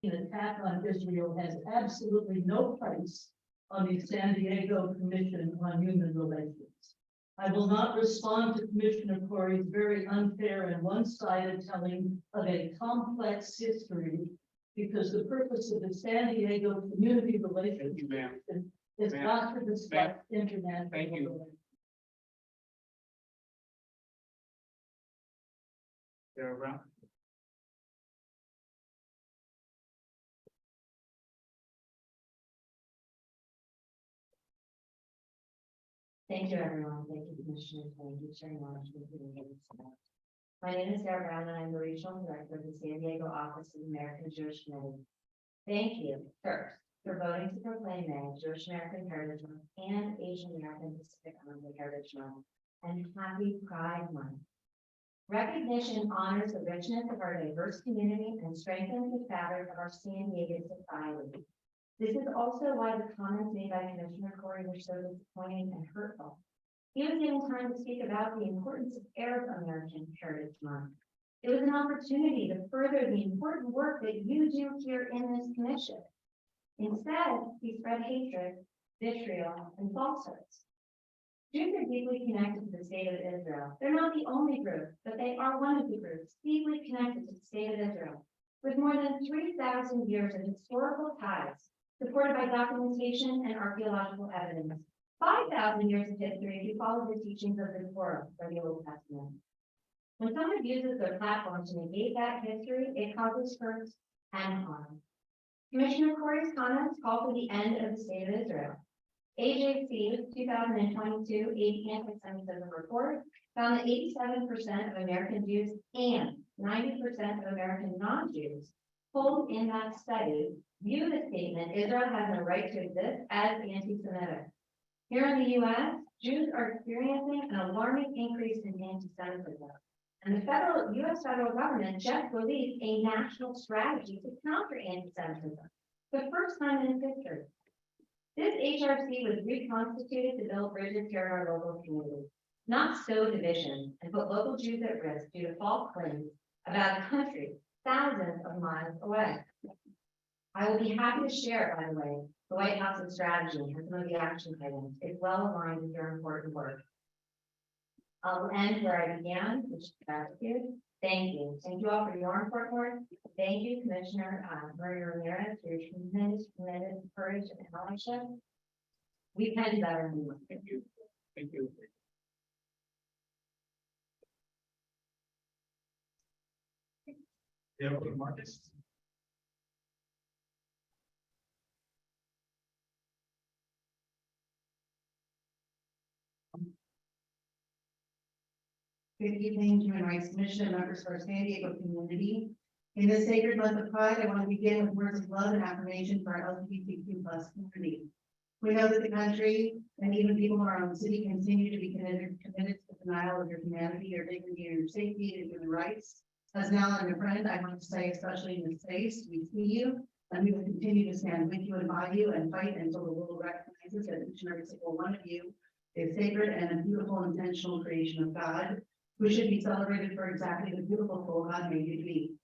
attack on Israel has absolutely no place on the San Diego Commission on Human Relations. I will not respond to Commissioner Corey's very unfair and one-sided telling of a complex history, because the purpose of the San Diego Community Relations is not to discuss international relations. Sarah Brown. Thank you, everyone. Thank you, Commissioner. Thank you, Chair Lodge, for being here tonight. My name is Sarah Brown, and I'm the Regional Director of the San Diego Office of the American Jewish Committee. Thank you, first, for voting to proclaim May Jewish American Heritage Month and Asian American Pacific Islander Heritage Month, and Happy Pride Month. Recognition honors the richness of our diverse community and strengthens the fabric of our San Diego society. This is also why the comments made by Commissioner Corey were so disappointing and hurtful. He was given time to speak about the importance of Arab American Heritage Month. It was an opportunity to further the important work that you do here in this commission. Instead, he spread hatred, vitriol, and falsehoods. Jews are deeply connected to the state of Israel. They're not the only group, but they are one of the groups deeply connected to the state of Israel, with more than 3,000 years of historical ties, supported by documentation and archaeological evidence. 5,000 years of history if you follow the teachings of the Torah or the Old Testament. When someone uses their platform to negate that history, it causes hurt and harm. Commissioner Corey's comments call for the end of the state of Israel. HRC's 2022 Anti-Semitism report found that 87% of American Jews and 90% of American non-Jews polled in that study view the statement Israel has no right to exist as anti-Semitic. Here in the U.S., Jews are experiencing an alarming increase in anti-Semitism, and the U.S. federal government just released a national strategy to counter anti-Semitism, the first time in its history. This HRC was reconstituted to build bridges here in our local community, not sow division and put local Jews at risk due to false claims about a country thousands of miles away. I will be happy to share, by the way, the White House's strategy and some of the action items. It's well aligned with your important work. I'll end where I began, which is gratitude. Thank you. Thank you all for your important work. Thank you, Commissioner Maria Ramirez, for your tremendous courage and allyship. We can do better than we want. Thank you. Thank you. Marcus. Good evening, Human Rights Commission and members of our San Diego community. In this sacred month of Pride, I want to begin with words of love and affirmation for our LGBTQ+ community. We know that the country and even people around the city continue to be committed to the denial of your humanity, your dignity, and your safety and human rights. As an ally and a friend, I want to say, especially in this space, we see you, and we will continue to stand with you and by you and fight until the world recognizes that each and every single one of you is sacred and a beautiful, intentional creation of God, who should be celebrated for exactly the beautiful soul God made you to be.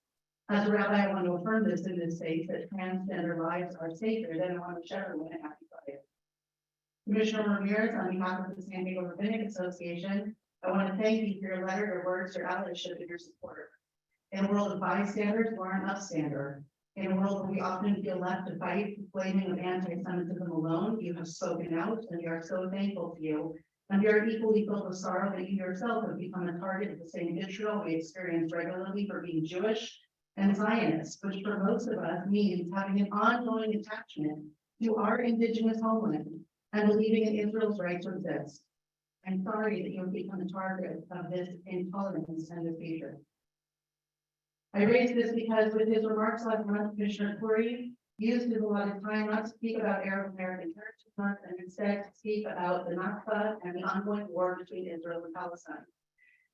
As a rabbi, I want to affirm this in this space, that transgender lives are sacred, and I want to wish everyone a happy Friday. Commissioner Ramirez, on behalf of the San Diego Rabbinic Association, I want to thank you for your letter, your words, your allyship, and your support. In a world of bystanders, you are an upstander. In a world where we often feel left to fight blaming of anti-Semitism alone, you have spoken out, and we are so thankful to you. And we are equally filled with sorrow that you yourself have become a target of the same vitriol we experience regularly for being Jewish and Zionist, which for most of us means having an ongoing attachment to our indigenous homeland and believing in Israel's right to exist. I'm sorry that you have become a target of this intolerance and this hatred. I raise this because with his remarks last month, Commissioner Corey used his allotted time not to speak about Arab American Heritage Month and instead to speak about the Nakba and the ongoing war between Israel and Palestine.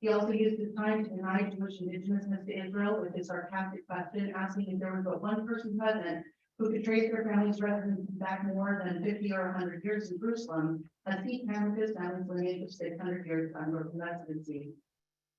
He also used his time to deny Jewish indigenousness to Israel with his sarcastic question, asking if there was but one person present who could trace their family's residence back more than 50 or 100 years in Jerusalem, as he can with his family's lineage of 600 years of unbroken residency.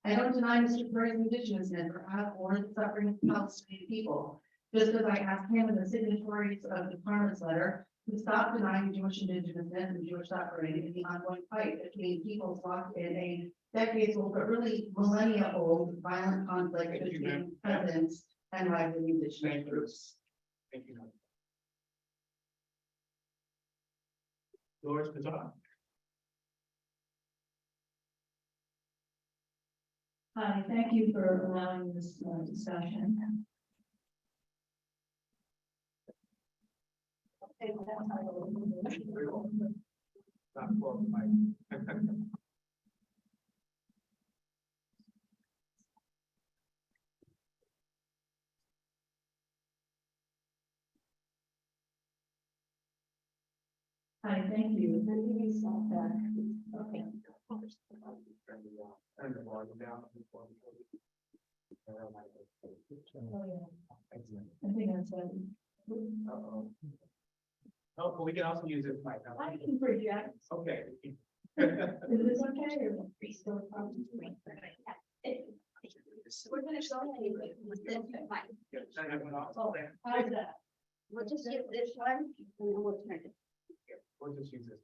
I don't deny Mr. Curry's indigenousness or the suffering of Palestinian people. just as I asked him and the signatories of the Parliament's letter to stop denying Jewish indigenousness and Jewish suffering in the ongoing fight between peoples locked in a decades-old, but really millennia-old violent conflict Thank you, between ma'am. presidents and rivaling indigenous Thank you. groups. Thank you. Doris Pizzaro. Hi, thank you for allowing this discussion. Not for my. Hi, thank you. Okay. Turn the volume down. I think that's it. Uh-oh. Oh, but we can also use it like that. I can project. Okay. Is this okay or? We're gonna show you. Yeah, turn that one off. Oh, how's that? We'll just use this one and then we'll turn it. We'll just use this.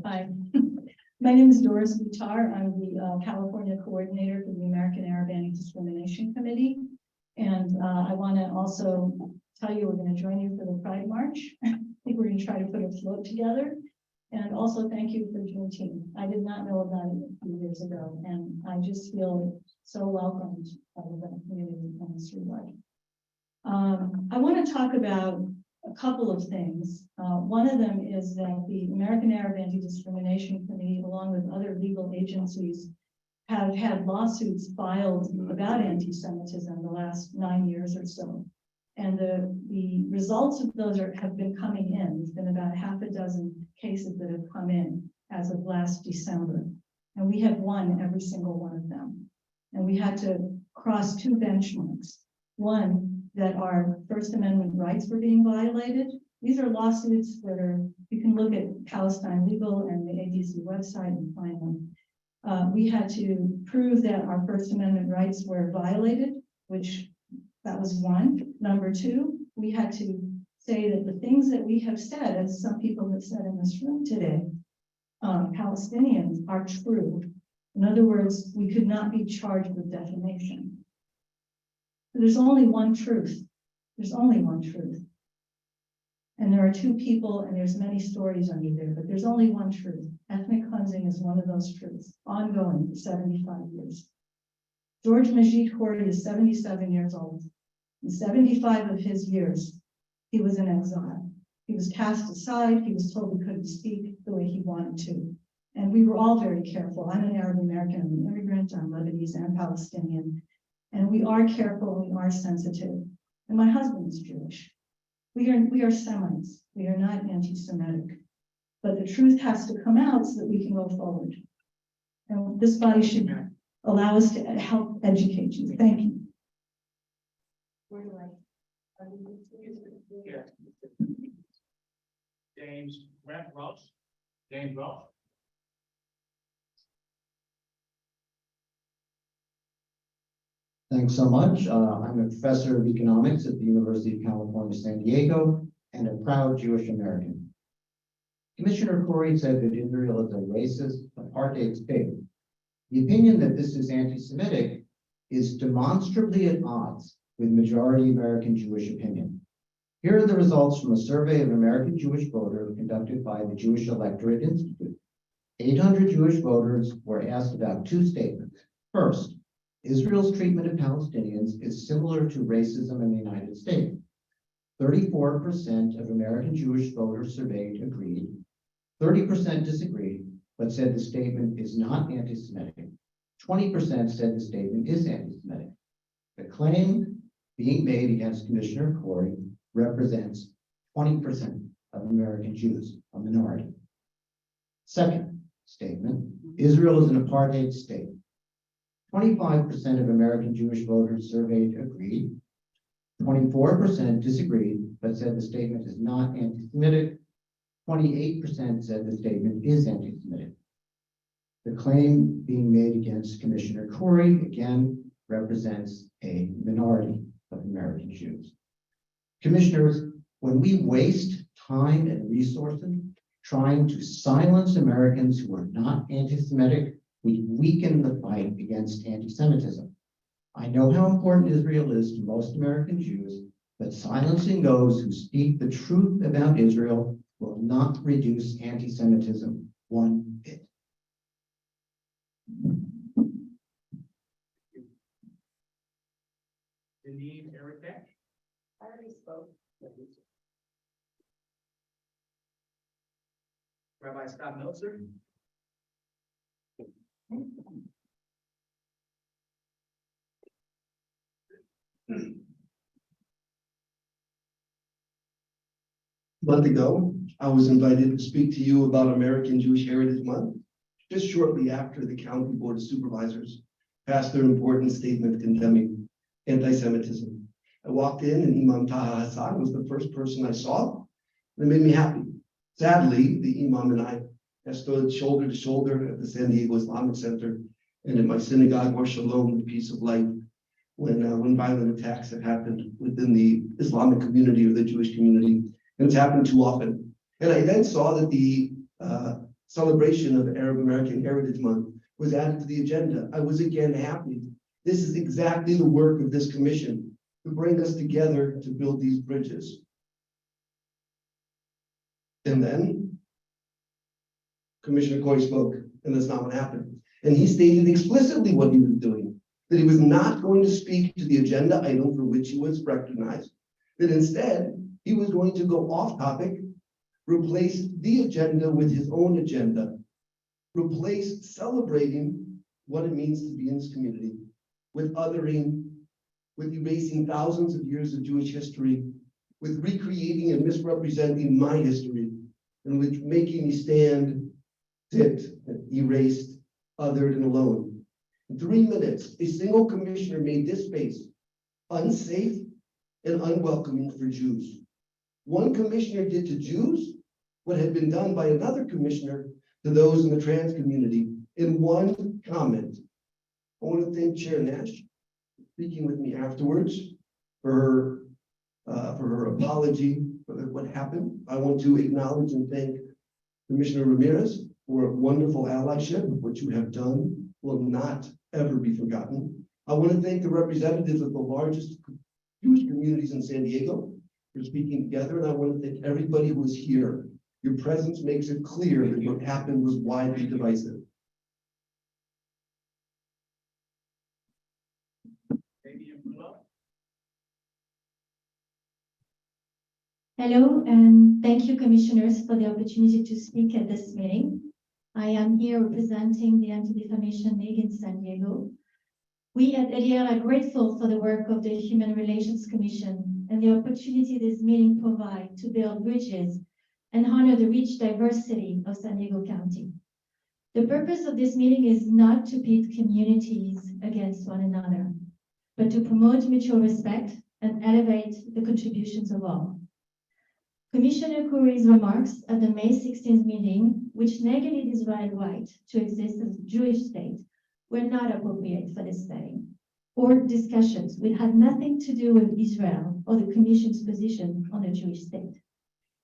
Hi, my name is Doris Vitar. I'm the California Coordinator for the American Arab Anti-Discrimination Committee. And I want to also tell you, we're going to join you for the Pride March. I think we're going to try to put a float together. And also thank you for Juneteenth. I did not know about it a few years ago, and I just feel so welcomed by the community in this regard. I want to talk about a couple of things. One of them is that the American Arab Anti-Discrimination Committee, along with other legal agencies, have had lawsuits filed about anti-Semitism the last 9 years or so. And the results of those have been coming in. There's been about half a dozen cases that have come in as of last December. And we have won every single one of them. And we had to cross two benchmarks. One, that our First Amendment rights were being violated. These are lawsuits that are, you can look at Palestine Legal and the ADC website and find them. We had to prove that our First Amendment rights were violated, which that was one. Number two, we had to say that the things that we have said, as some people have said in this room today, Palestinians, are true. In other words, we could not be charged with defamation. There's only one truth. There's only one truth. And there are two people, and there's many stories under there, but there's only one truth. Ethnic cleansing is one of those truths, ongoing for 75 years. George Majid Khoury is 77 years old. In 75 of his years, he was in exile. He was cast aside. He was told he couldn't speak the way he wanted to. And we were all very careful. I'm an Arab American, I'm an immigrant, I'm Lebanese and Palestinian. And we are careful, we are sensitive. And my husband is Jewish. We are Semites. We are not anti-Semitic. But the truth has to come out so that we can go forward. And this body should allow us to help educate you. Thank you. Where do I? Yeah. James Ross. James Ross. Thanks so much. I'm a professor of economics at the University of California, San Diego, and a proud Jewish American. Commissioner Khoury said that Israel is a racist apartheid state. The opinion that this is anti-Semitic is demonstrably at odds with majority American Jewish opinion. Here are the results from a survey of American Jewish voters conducted by the Jewish Electorate Institute. 800 Jewish voters were asked about two statements. First, Israel's treatment of Palestinians is similar to racism in the United States. 34% of American Jewish voters surveyed agreed. 30% disagreed, but said the statement is not anti-Semitic. 20% said the statement is anti-Semitic. The claim being made against Commissioner Khoury represents 20% of American Jews, a minority. Second statement, Israel is an apartheid state. 25% of American Jewish voters surveyed agreed. 24% disagreed, but said the statement is not anti-Semitic. 28% said the statement is anti-Semitic. The claim being made against Commissioner Corey, again, represents a minority of American Jews. Commissioners, when we waste time and resources trying to silence Americans who are not anti-Semitic, we weaken the fight against anti-Semitism. I know how important Israel is to most American Jews, but silencing those who speak the truth about Israel will not reduce anti-Semitism one bit. Denise Eric Beck. I already spoke. Rabbi Scott Meltzer. A month ago, I was invited to speak to you about American Jewish Heritage Month, just shortly after the County Board of Supervisors passed their important statement condemning anti-Semitism. I walked in and Imam Taha Hassan was the first person I saw, and it made me happy. Sadly, the Imam and I have stood shoulder to shoulder at the San Diego Islamic Center and at my synagogue, Or Shalom, the Peace of Light, when violent attacks have happened within the Islamic community or the Jewish community. And it's happened too often. And I then saw that the celebration of Arab American Heritage Month was added to the agenda. I was again happy. This is exactly the work of this commission, to bring us together to build these bridges. And then Commissioner Coy spoke, and that's not what happened. And he stated explicitly what he was doing, that he was not going to speak to the agenda item for which he was recognized, that instead he was going to go off topic, replace the agenda with his own agenda, replace celebrating what it means to be in this community with othering, with erasing thousands of years of Jewish history, with recreating and misrepresenting my history, and with making me stand, sit, erased, othered, and alone. In 3 minutes, a single commissioner made this space unsafe and unwelcoming for Jews. One commissioner did to Jews what had been done by another commissioner to those in the trans community in one comment. I want to thank Chair Nash, speaking with me afterwards, for her apology for what happened. I want to acknowledge and thank Commissioner Ramirez for a wonderful allyship. What you have done will not ever be forgotten. I want to thank the representatives of the largest Jewish communities in San Diego for speaking together, and I want to thank everybody who is here. Your presence makes it clear that what happened was widely divisive. Hello, and thank you, commissioners, for the opportunity to speak at this meeting. I am here representing the Anti-Defamation League in San Diego. We at ADL are grateful for the work of the Human Relations Commission and the opportunity this meeting provides to build bridges and honor the rich diversity of San Diego County. The purpose of this meeting is not to pit communities against one another, but to promote mutual respect and elevate the contributions of all. Commissioner Curry's remarks at the May 16th meeting, which negated Israel's right to exist as a Jewish state, were not appropriate for this setting, or discussions which had nothing to do with Israel or the Commission's position on the Jewish state.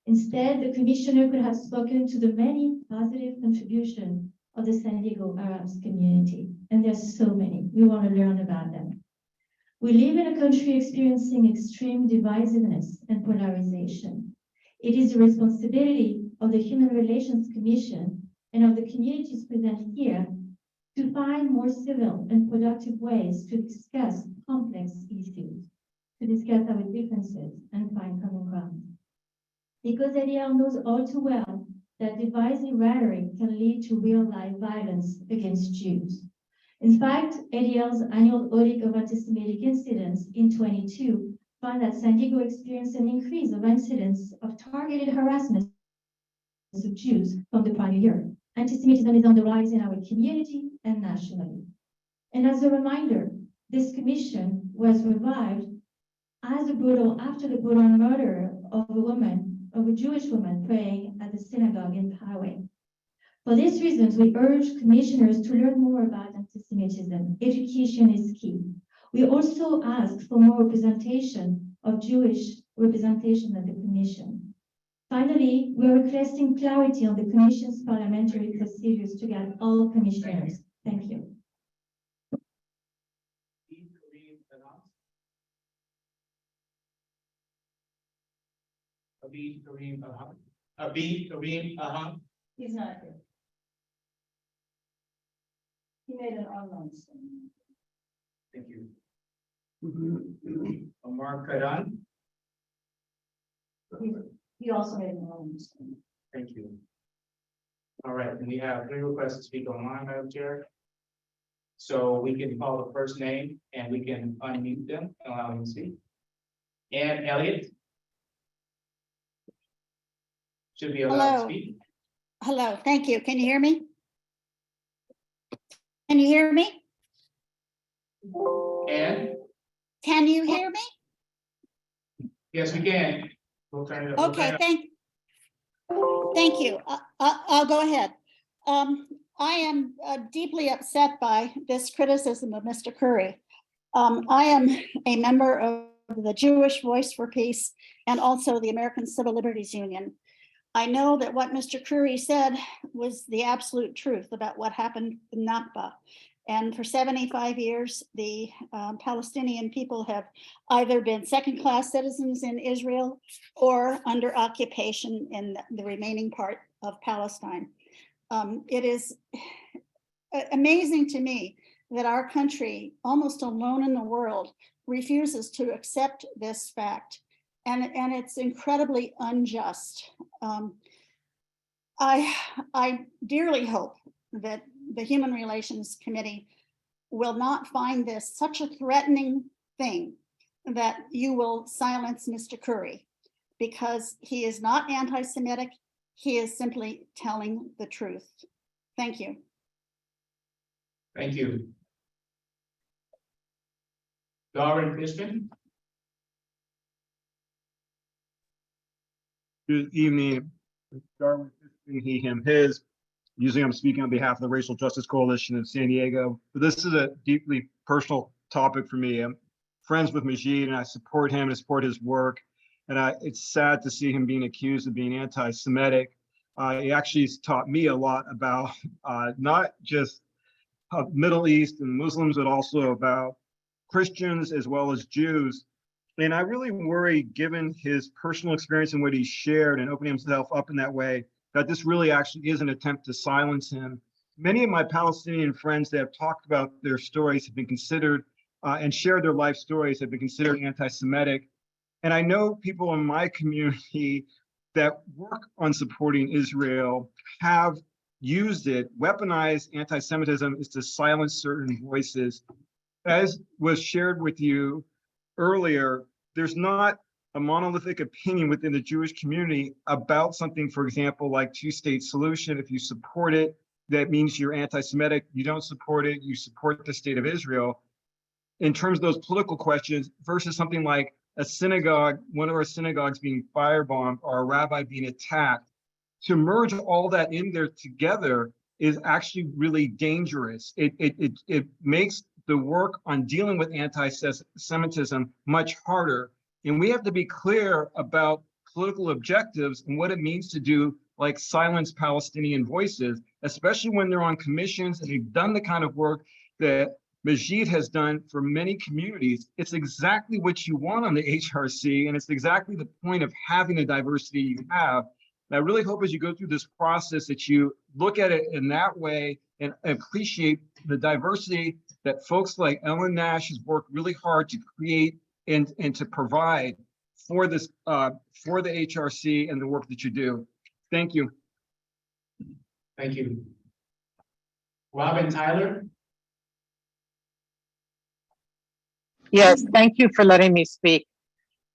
Instead, the Commissioner could have spoken to the many positive contributions of the San Diego Arabs community, and there's so many. We want to learn about them. We live in a country experiencing extreme divisiveness and polarization. It is the responsibility of the Human Relations Commission and of the communities present here to find more civil and productive ways to discuss complex issues, to discuss our differences and find common ground. Because ADL knows all too well that divisive rhetoric can lead to real-life violence against Jews. In fact, ADL's annual audit of anti-Semitic incidents in 22 found that San Diego experienced an increase of incidents of targeted harassment of Jews from the prior year. Anti-Semitism is on the rise in our community and nationally. And as a reminder, this commission was revived after the brutal murder of a Jewish woman praying at the synagogue in Poway. For these reasons, we urge commissioners to learn more about anti-Semitism. Education is key. We also ask for more representation of Jewish representation at the Commission. Finally, we are requesting clarity on the Commission's parliamentary procedures to get all commissioners. Thank you. Abid Karim Aham. He's not here. He made an online statement. Thank you. Omar Karan. He also made an online statement. Thank you. All right, and we have 3 requests to speak online, Madam Chair. So we can call the first name and we can unmute them and allow them to speak. Ann Elliott. Should be allowed to Hello. speak. Hello, thank you. Can you hear me? Can you hear me? And Can you hear me? yes, we can. We'll turn it. we'll turn Okay, it- thank you. I'll go ahead. I am deeply upset by this criticism of Mr. Curry. I am a member of the Jewish Voice for Peace and also the American Civil Liberties Union. I know that what Mr. Curry said was the absolute truth about what happened in Nakba. And for 75 years, the Palestinian people have either been second-class citizens in Israel or under occupation in the remaining part of Palestine. It is amazing to me that our country, almost alone in the world, refuses to accept this fact. And it's incredibly unjust. I dearly hope that the Human Relations Committee will not find this such a threatening thing that you will silence Mr. Curry, because he is not anti-Semitic. He is simply telling the truth. Thank you. Thank you. Darwin Fishman. Good evening. Darwin, he, him, his. Usually I'm speaking on behalf of the Racial Justice Coalition in San Diego, but this is a deeply personal topic for me. I'm friends with Majid and I support him and support his work. And it's sad to see him being accused of being anti-Semitic. He actually has taught me a lot about not just Middle East and Muslims, but also about Christians as well as Jews. And I really worry, given his personal experience and what he shared and opening himself up in that way, that this really actually is an attempt to silence him. Many of my Palestinian friends that have talked about their stories have been considered and shared their life stories have been considered anti-Semitic. And I know people in my community that work on supporting Israel have used it, weaponized anti-Semitism is to silence certain voices. As was shared with you earlier, there's not a monolithic opinion within the Jewish community about something, for example, like two-state solution. If you support it, that means you're anti-Semitic. You don't support it, you support the state of Israel. In terms of those political questions versus something like a synagogue, one of our synagogues being firebombed or a rabbi being attacked, to merge all that in there together is actually really dangerous. It makes the work on dealing with anti-Semitism much harder. And we have to be clear about political objectives and what it means to do, like silence Palestinian voices, especially when they're on commissions and they've done the kind of work that Majid has done for many communities. It's exactly what you want on the HRC, and it's exactly the point of having the diversity you have. And I really hope as you go through this process that you look at it in that way and appreciate the diversity that folks like Ellen Nash has worked really hard to create and to provide for this for the HRC and the work that you do. Thank you. Thank you. Robin Tyler. Yes, thank you for letting me speak.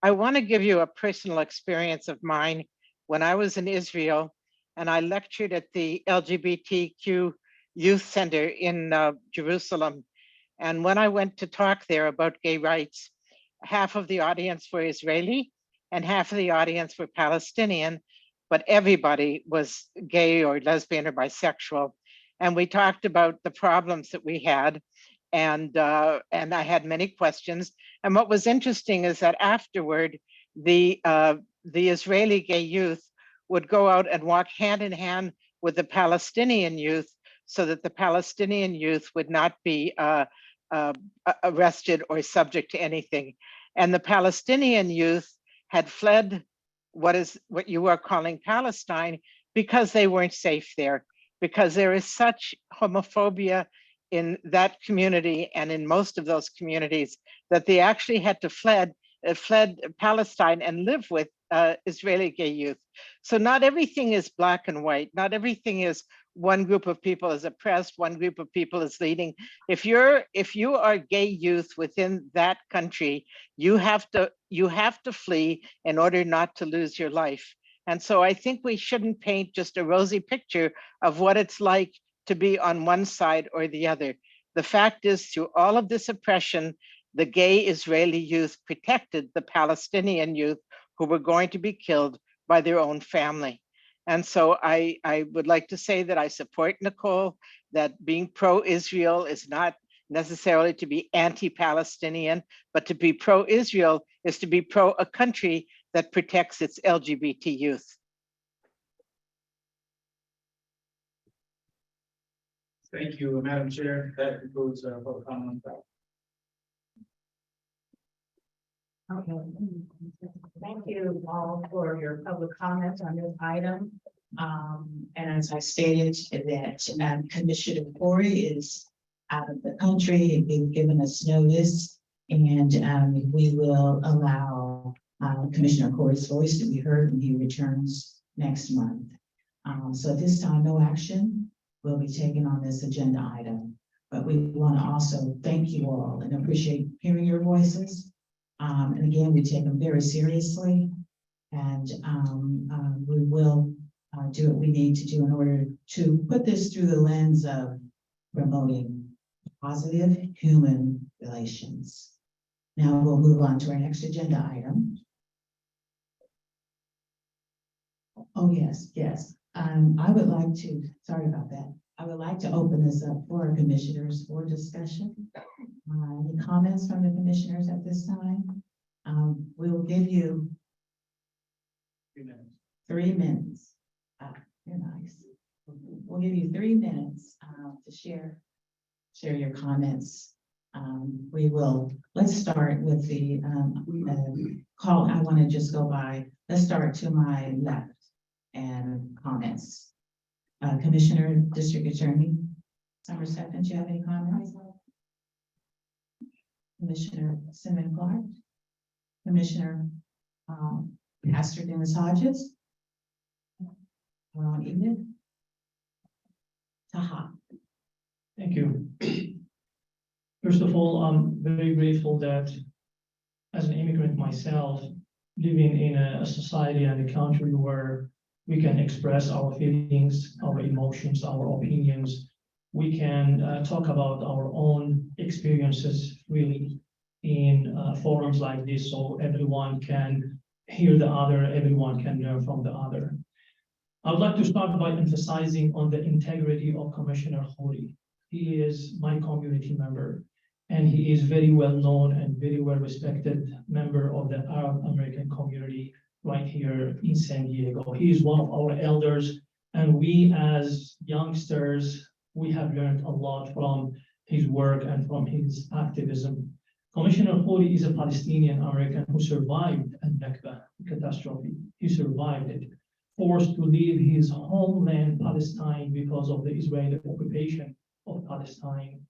I want to give you a personal experience of mine when I was in Israel and I lectured at the LGBTQ Youth Center in Jerusalem. And when I went to talk there about gay rights, half of the audience were Israeli and half of the audience were Palestinian. but everybody was gay or lesbian or bisexual. And we talked about the problems that we had. And I had many questions. And what was interesting is that afterward, the Israeli gay youth would go out and walk hand in hand with the Palestinian youth so that the Palestinian youth would not be arrested or subject to anything. And the Palestinian youth had fled what you are calling Palestine because they weren't safe there, because there is such homophobia in that community and in most of those communities that they actually had to fled Palestine and live with Israeli gay youth. So not everything is black and white. Not everything is one group of people is oppressed, one group of people is leading. If you are gay youth within that country, you have to flee in order not to lose your life. And so I think we shouldn't paint just a rosy picture of what it's like to be on one side or the other. The fact is, through all of this oppression, the gay Israeli youth protected the Palestinian youth who were going to be killed by their own family. And so I would like to say that I support Nicole, that being pro-Israel is not necessarily to be anti-Palestinian, but to be pro-Israel is to be pro a country that protects its LGBT youth. Thank you, Madam Chair. That concludes public comment. Okay. Thank you all for your public comments on this item. And as I stated, that Commissioner Corey is out of the country and being given us notice. And we will allow Commissioner Corey's voice to be heard when he returns next month. So at this time, no action will be taken on this agenda item. But we want to also thank you all and appreciate hearing your voices. And again, we take them very seriously, and we will do what we need to do in order to put this through the lens of promoting positive human relations. Now we'll move on to our next agenda item. Oh, yes. I would like to, sorry about that. I would like to open this up for our commissioners for discussion. Any comments from the commissioners at this time? We'll give you 3 minutes. You're nice. We'll give you 3 minutes to share your comments. Let's start with the call. I want to just go by, let's start to my left and comments. Commissioner, District Attorney Somerset, do you have any comments? Commissioner Simon Clark, Commissioner Pastor Dennis Hodges, Ron Enid, Taha. Thank you. First of all, I'm very grateful that as an immigrant myself, living in a society and a country where we can express our feelings, our emotions, our opinions, we can talk about our own experiences really in forums like this, so everyone can hear the other, everyone can learn from the other. I would like to start by emphasizing on the integrity of Commissioner Khoury. He is my community member, and he is very well known and very well respected member of the Arab American community right here in San Diego. He is one of our elders, and we as youngsters, we have learned a lot from his work and from his activism. Commissioner Khoury is a Palestinian American who survived a Nakba catastrophe. He survived it, forced to leave his homeland, Palestine, because of the Israeli occupation of Palestine.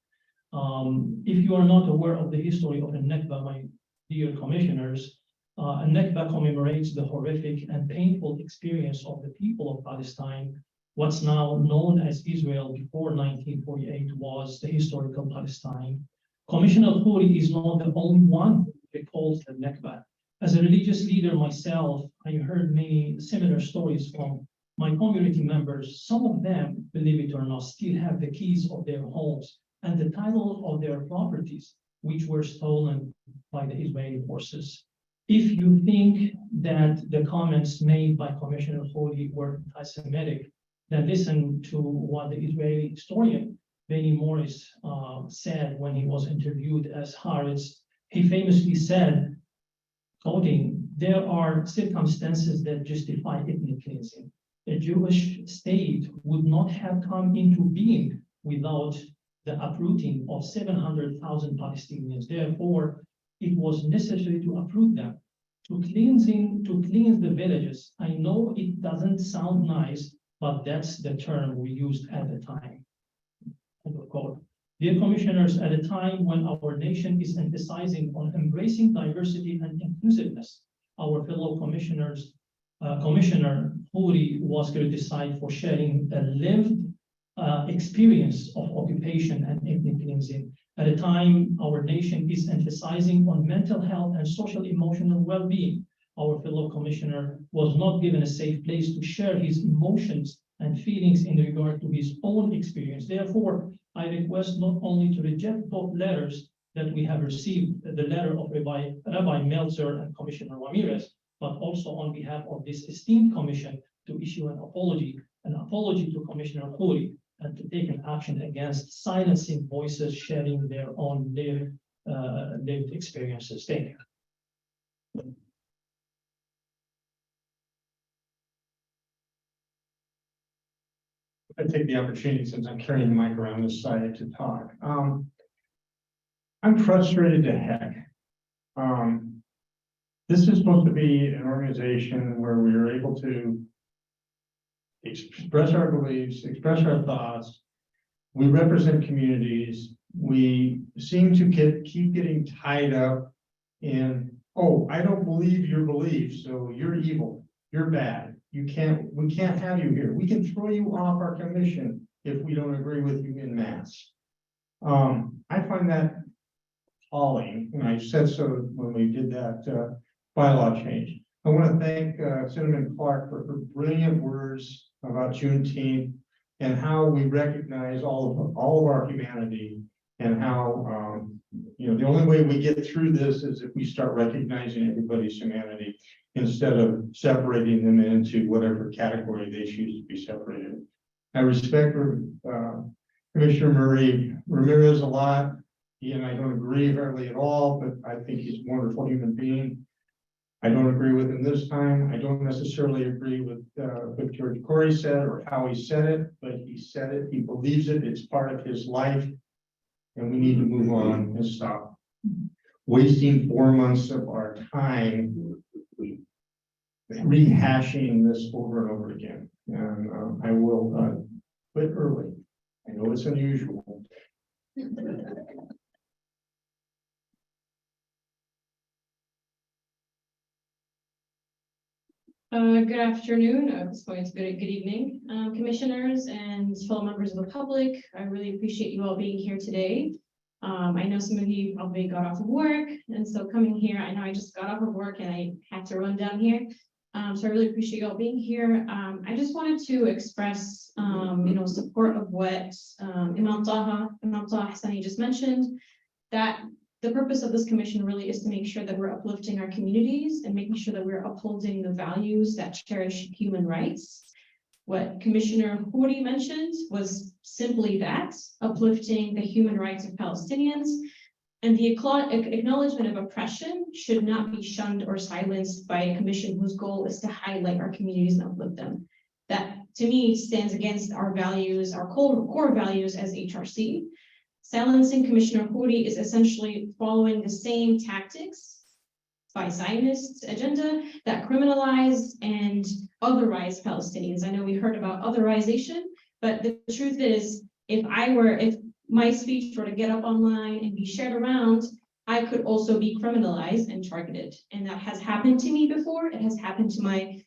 If you are not aware of the history of a Nakba, my dear commissioners, a Nakba commemorates the horrific and painful experience of the people of Palestine. What's now known as Israel before 1948 was the historical Palestine. Commissioner Khoury is not the only one who recalls the Nakba. As a religious leader myself, I heard many similar stories from my community members. Some of them, believe it or not, still have the keys of their homes and the title of their properties, which were stolen by the Israeli forces. if you think that the comments made by Commissioner Hody were anti-Semitic, then listen to what the Israeli historian Benny Morris said when he was interviewed as Haaretz. He famously said, quoting, "There are circumstances that justify ethnic cleansing. A Jewish state would not have come into being without the uprooting of 700,000 Palestinians. Therefore, it was necessary to uproot them, to cleanse the villages. I know it doesn't sound nice, but that's the term we used at the time." End of quote. Dear commissioners, at a time when our nation is emphasizing on embracing diversity and inclusiveness, our fellow commissioners, Commissioner Hody was criticized for sharing a lived experience of occupation and ethnic cleansing. At a time, our nation is emphasizing on mental health and social emotional well-being. Our fellow commissioner was not given a safe place to share his emotions and feelings in regard to his own experience. Therefore, I request not only to reject both letters that we have received, the letter of Rabbi Meltzer and Commissioner Ramirez, but also on behalf of this esteemed commission to issue an apology to Commissioner Hody, and to take an action against silencing voices sharing their own lived experiences. Thank you. I take the opportunity, since I'm carrying the mic around this side, to talk. I'm frustrated to heck. This is supposed to be an organization where we are able to express our beliefs, express our thoughts. We represent communities. We seem to keep getting tied up in, oh, I don't believe your beliefs, so you're evil, you're bad. We can't have you here. We can throw you off our commission if we don't agree with you in mass. I find that appalling, and I said so when we did that bylaw change. I want to thank Senator Clark for her brilliant words about Juneteenth and how we recognize all of our humanity, and how the only way we get through this is if we start recognizing everybody's humanity instead of separating them into whatever category they choose to be separated. I respect Commissioner Ramirez a lot. He and I don't agree hardly at all, but I think he's a wonderful human being. I don't agree with him this time. I don't necessarily agree with what George Corey said or how he said it, but he said it, he believes it, it's part of his life, and we need to move on and stop wasting 4 months of our time rehashing this over and over again. And I will quit early. I know it's unusual. Good afternoon, it's going to be good evening, commissioners and fellow members of the public. I really appreciate you all being here today. I know some of you probably got off of work, and so coming here, I know I just got off of work and I had to run down here. So I really appreciate you all being here. I just wanted to express, support of what Imam Taha Hassani just mentioned, that the purpose of this commission really is to make sure that we're uplifting our communities and making sure that we're upholding the values that cherish human rights. What Commissioner Hody mentioned was simply that, uplifting the human rights of Palestinians, and the acknowledgement of oppression should not be shunned or silenced by a commission whose goal is to highlight our communities and uplift them. That, to me, stands against our values, our core values as HRC. Silencing Commissioner Hody is essentially following the same tactics by Zionists' agenda that criminalize and otherize Palestinians. I know we heard about otherization, but the truth is, if my speech were to get up online and be shared around, I could also be criminalized and targeted. And that has happened to me before. It has happened to my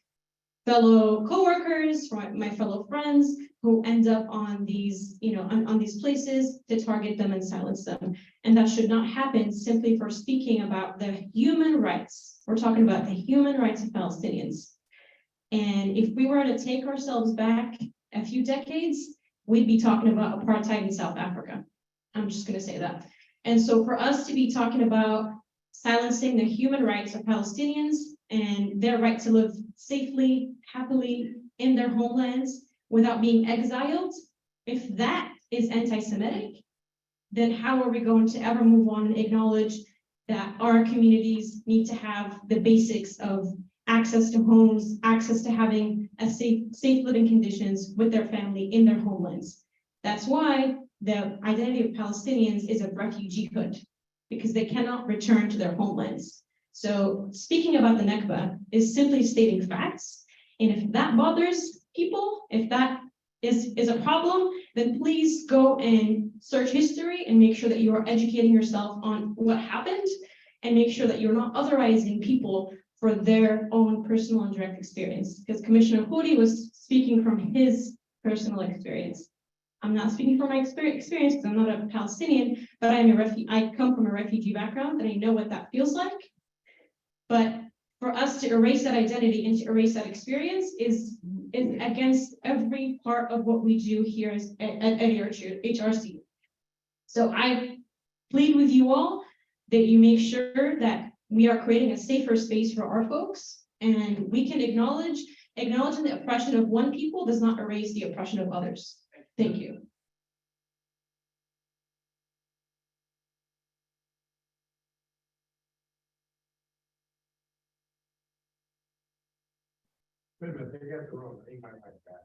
fellow coworkers, my fellow friends, who end up on these, on these places to target them and silence them. And that should not happen simply for speaking about the human rights. We're talking about the human rights of Palestinians. And if we were to take ourselves back a few decades, we'd be talking about apartheid in South Africa. I'm just going to say that. And so for us to be talking about silencing the human rights of Palestinians and their right to live safely, happily in their homelands without being exiled, if that is anti-Semitic, then how are we going to ever move on and acknowledge that our communities need to have the basics of access to homes, access to having a safe living conditions with their family in their homelands? That's why the identity of Palestinians is a refugeehood, because they cannot return to their homelands. So speaking about the Nakba is simply stating facts. And if that bothers people, if that is a problem, then please go and search history and make sure that you are educating yourself on what happened, and make sure that you're not otherizing people for their own personal and direct experience. Because Commissioner Hudi was speaking from his personal experience. I'm not speaking from my experience because I'm not a Palestinian, but I come from a refugee background and I know what that feels like. But for us to erase that identity and to erase that experience is against every part of what we do here at HRC. So I plead with you all that you make sure that we are creating a safer space for our folks, and we can acknowledging the oppression of one people does not erase the oppression of others. Thank you. Wait a minute, they got the wrong, they might like that.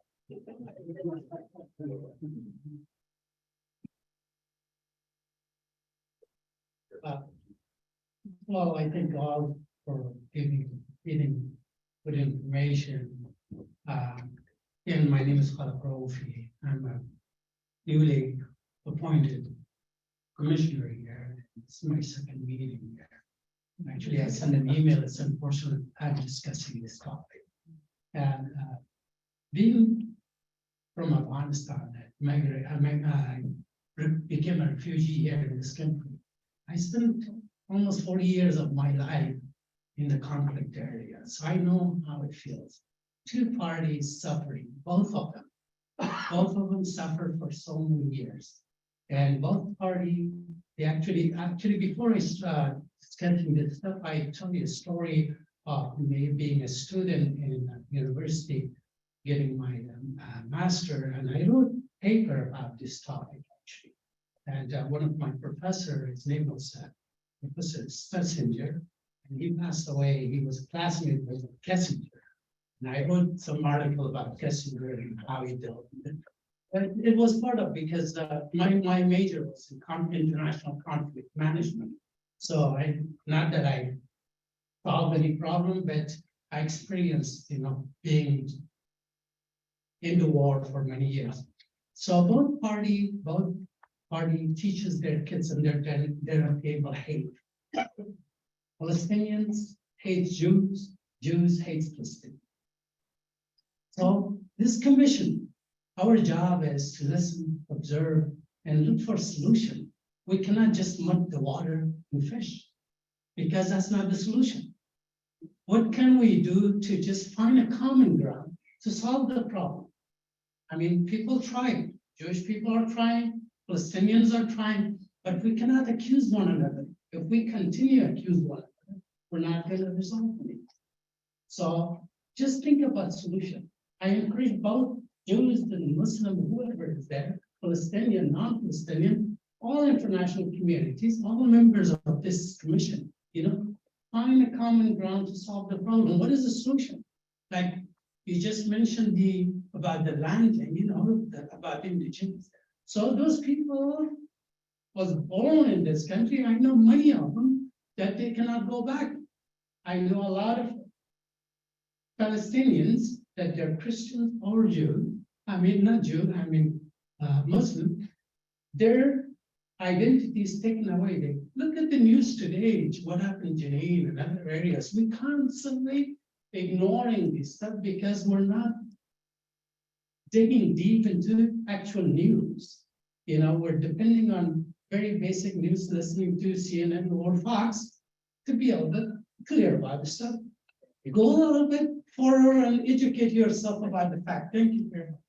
Well, I thank all for giving good information. And my name is Khalid Raoufi. I'm a newly appointed commissioner here. It's my second meeting here. Actually, I sent an email. It's unfortunate I'm discussing this topic. And being from Afghanistan, I became a refugee here in this country. I spent almost 40 years of my life in the conflict area, so I know how it feels. Two parties suffering, both of them suffered for so many years. And both parties, they actually before I start sketching this stuff, I tell you a story of me being a student in university, getting my master, and I wrote a paper about this topic actually. And one of my professors, his name was Professor Schlesinger, and he passed away. He was a classmate with Kissinger. And I wrote some article about Kissinger and how he dealt with it. But it was part of because my major was in international conflict management. So not that I solved any problem, but I experienced, being in the war for many years. So both party teaches their kids and their dinner table hate. Palestinians hate Jews, Jews hate Palestinians. So this commission, our job is to listen, observe, and look for a solution. We cannot just mud the water and fish, because that's not the solution. What can we do to just find a common ground to solve the problem? I mean, people try. Jewish people are trying, Palestinians are trying, but we cannot accuse one another. If we continue to accuse one another, we're not going to resolve anything. So just think about solution. I encourage both Jews and Muslim, whoever is there, Palestinian, non-Palestinian, all international communities, all members of this commission, find a common ground to solve the problem. What is the solution? Like you just mentioned about the land and about indigenous. So those people was born in this country. I know many of them that they cannot go back. I know a lot of Palestinians that they're Christians or Jew. I mean, not Jew, I mean Muslim. Their identity is taken away. They look at the news today, what happened in Jenin and other areas. We constantly ignoring this stuff because we're not digging deep into actual news. We're depending on very basic news, listening to CNN or Fox to be able to clear about the stuff. Go a little bit further and educate yourself about the fact. Thank you very much.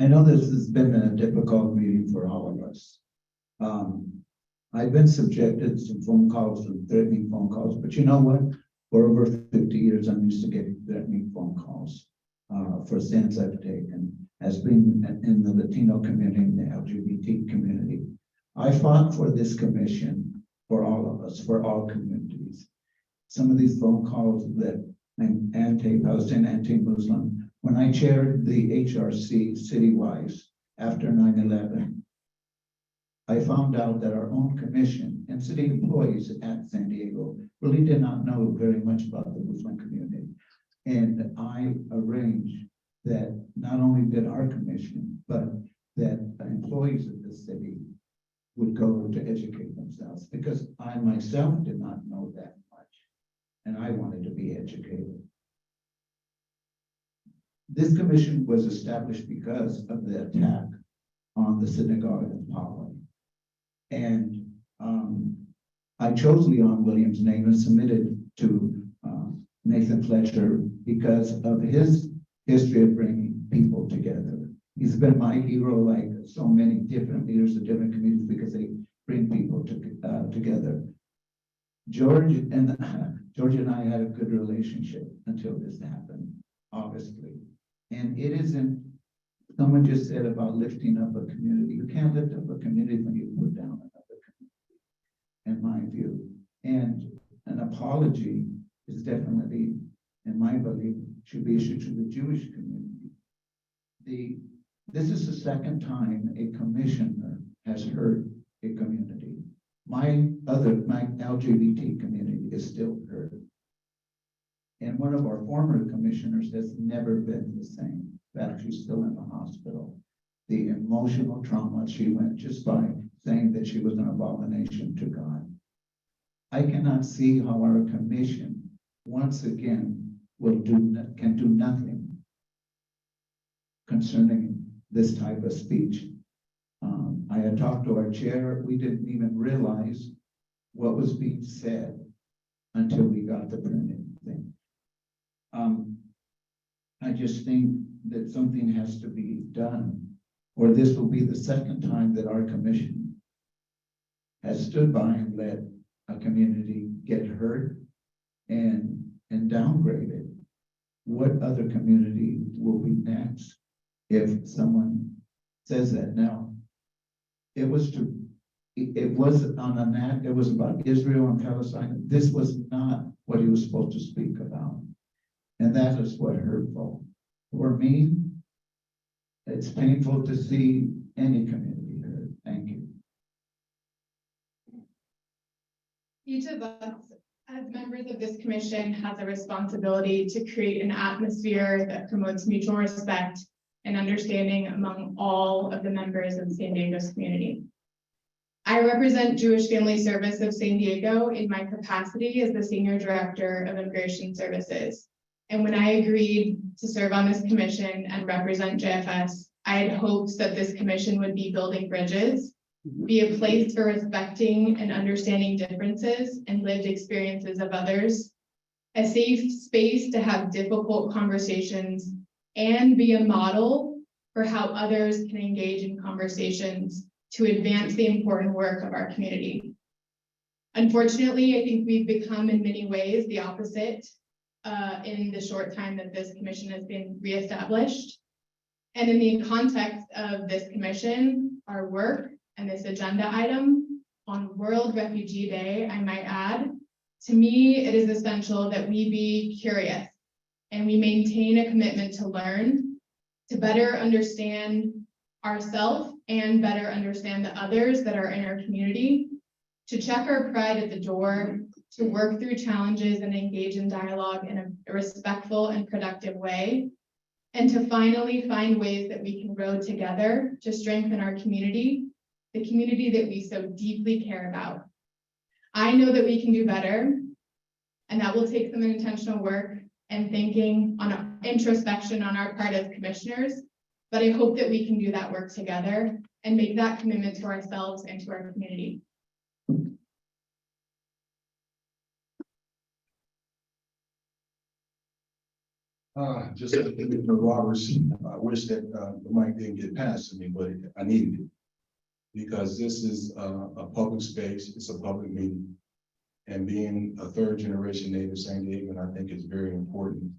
I know this has been a difficult meeting for all of us. I've been subjected to some phone calls, and threatening phone calls, but you know what? For over 50 years, I'm used to getting threatening phone calls for sins I've taken, as being in the Latino community and the LGBT community. I fought for this commission for all of us, for all communities. Some of these phone calls that I'm anti-Palestinian, anti-Muslim, when I chaired the HRC citywide after 9/11, I found out that our own commission and city employees at San Diego really did not know very much about the Muslim community. And I arranged that not only did our commission, but that employees of the city would go to educate themselves, because I myself did not know that much, and I wanted to be educated. This commission was established because of the attack on the synagogue in Pollock. And I chose Leon Williams' name and submitted to Nathan Fletcher because of his history of bringing people together. He's been my hero, like so many different leaders of different communities, because they bring people together. George and I had a good relationship until this happened, obviously. And it isn't, someone just said about lifting up a community. You can't lift up a community when you put down another community, in my view. And an apology is definitely, in my belief, should be issued to the Jewish community. This is the second time a commissioner has hurt a community. My LGBT community is still hurt. And one of our former commissioners has never been the same. In fact, she's still in the hospital. The emotional trauma she went just by saying that she was an abomination to God. I cannot see how our commission, once again, can do nothing concerning this type of speech. I had talked to our chair. We didn't even realize what was being said until we got the printed thing. I just think that something has to be done, or this will be the second time that our commission has stood by and let a community get hurt and downgraded. What other community will be next if someone says that? Now, it was about Israel and Palestine. This was not what he was supposed to speak about. And that is what hurtful. For me, it's painful to see any community hurt. Thank you. Each of us, as members of this commission, has a responsibility to create an atmosphere that promotes mutual respect and understanding among all of the members of San Diego's community. I represent Jewish Family Service of San Diego in my capacity as the Senior Director of Immigration Services. And when I agreed to serve on this commission and represent JFS, I had hopes that this commission would be building bridges, be a place for respecting and understanding differences and lived experiences of others, a safe space to have difficult conversations, and be a model for how others can engage in conversations to advance the important work of our community. Unfortunately, I think we've become in many ways the opposite in the short time that this commission has been reestablished. And in the context of this commission, our work, and this agenda item on World Refugee Day, I might add, to me, it is essential that we be curious and we maintain a commitment to learn, to better understand ourselves and better understand the others that are in our community, to check our pride at the door, to work through challenges and engage in dialogue in a respectful and productive way, and to finally find ways that we can grow together to strengthen our community, the community that we so deeply care about. I know that we can do better, and that will take some intentional work and thinking on introspection on our part as commissioners, but I hope that we can do that work together and make that commitment to ourselves and to our community. Just as Commissioner Roberts, I wish that the mic didn't get passed to me, but I needed it. because this is a public space, it's a public meeting. And being a third generation native San Diegan, I think it's very important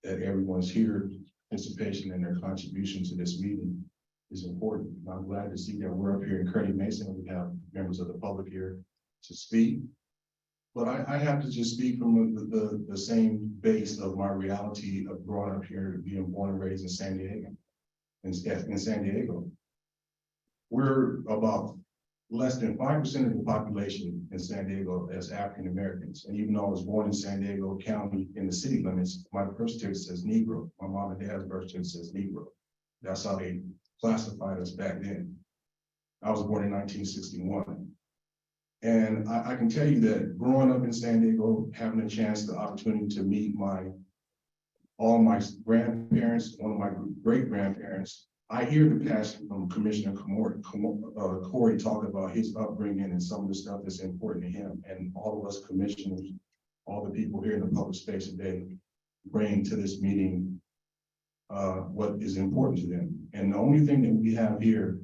that everyone's here. Participation and their contribution to this meeting is important. And I'm glad to see that we're up here in Kearny Mason. We have members of the public here to speak. But I have to just speak from the same base of my reality of growing up here, being born and raised in San Diego. In San Diego, we're about less than 5% of the population in San Diego as African Americans. And even though I was born in San Diego County in the city limits, my birth certificate says Negro. My mom and dad's birth certificate says Negro. That's how they classified us back then. I was born in 1961. And I can tell you that growing up in San Diego, having a chance, the opportunity to meet all my grandparents, one of my great grandparents, I hear the passion from Commissioner Corey talk about his upbringing and some of the stuff that's important to him. And all of us commissioners, all the people here in the public space today, bring to this meeting what is important to them. And the only thing that we have here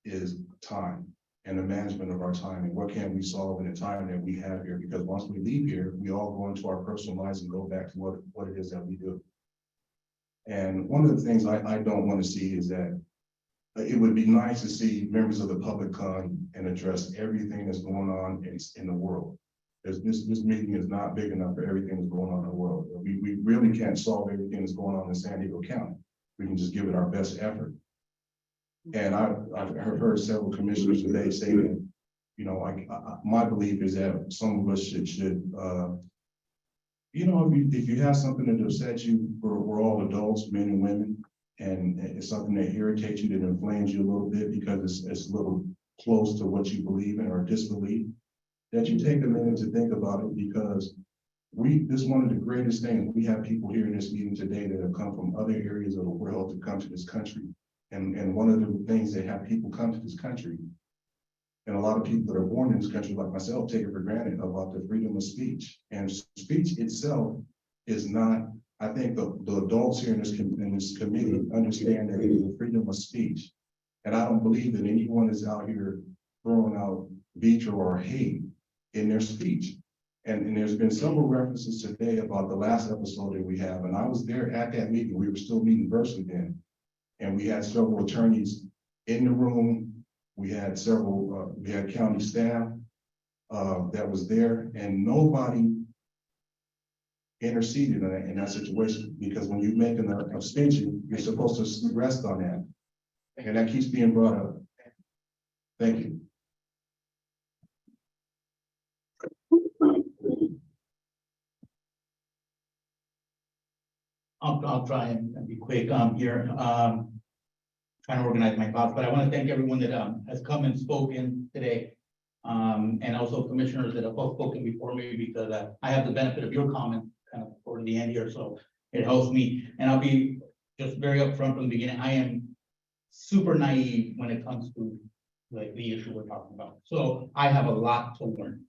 is time and the management of our time and what can we solve in the time that we have here. Because once we leave here, we all go into our personal lives and go back to what it is that we do. And one of the things I don't want to see is that it would be nice to see members of the public come and address everything that's going on in the world. This meeting is not big enough for everything that's going on in the world. We really can't solve everything that's going on in San Diego County. We can just give it our best effort. And I've heard several commissioners today say that, you know, my belief is that some of us should you know, if you have something that upsets you, we're all adults, men and women, and it's something that irritates you, that inflames you a little bit because it's a little close to what you believe in or disbelieve, that you take a minute to think about it, because this is one of the greatest things. We have people here in this meeting today that have come from other areas of the world to come to this country. And one of the things that have people come to this country, and a lot of people that are born in this country, like myself, take it for granted about the freedom of speech. And speech itself is not, I think the adults here in this committee understand that it is a freedom of speech. And I don't believe that anyone is out here throwing out vitriol or hate in their speech. And there's been several references today about the last episode that we have. And I was there at that meeting. We were still meeting virtually then. And we had several attorneys in the room. We had we had county staff that was there, and nobody interceded in that situation, because when you make an abstention, you're supposed to rest on that. And that keeps being brought up. Thank you. I'll try and be quick here. Trying to organize my thoughts, but I want to thank everyone that has come and spoken today. And also commissioners that have both spoken before me, because I have the benefit of your comment kind of toward the end here, so it helps me. And I'll be just very upfront from the beginning. I am super naive when it comes to like the issue we're talking about. So I have a lot to learn.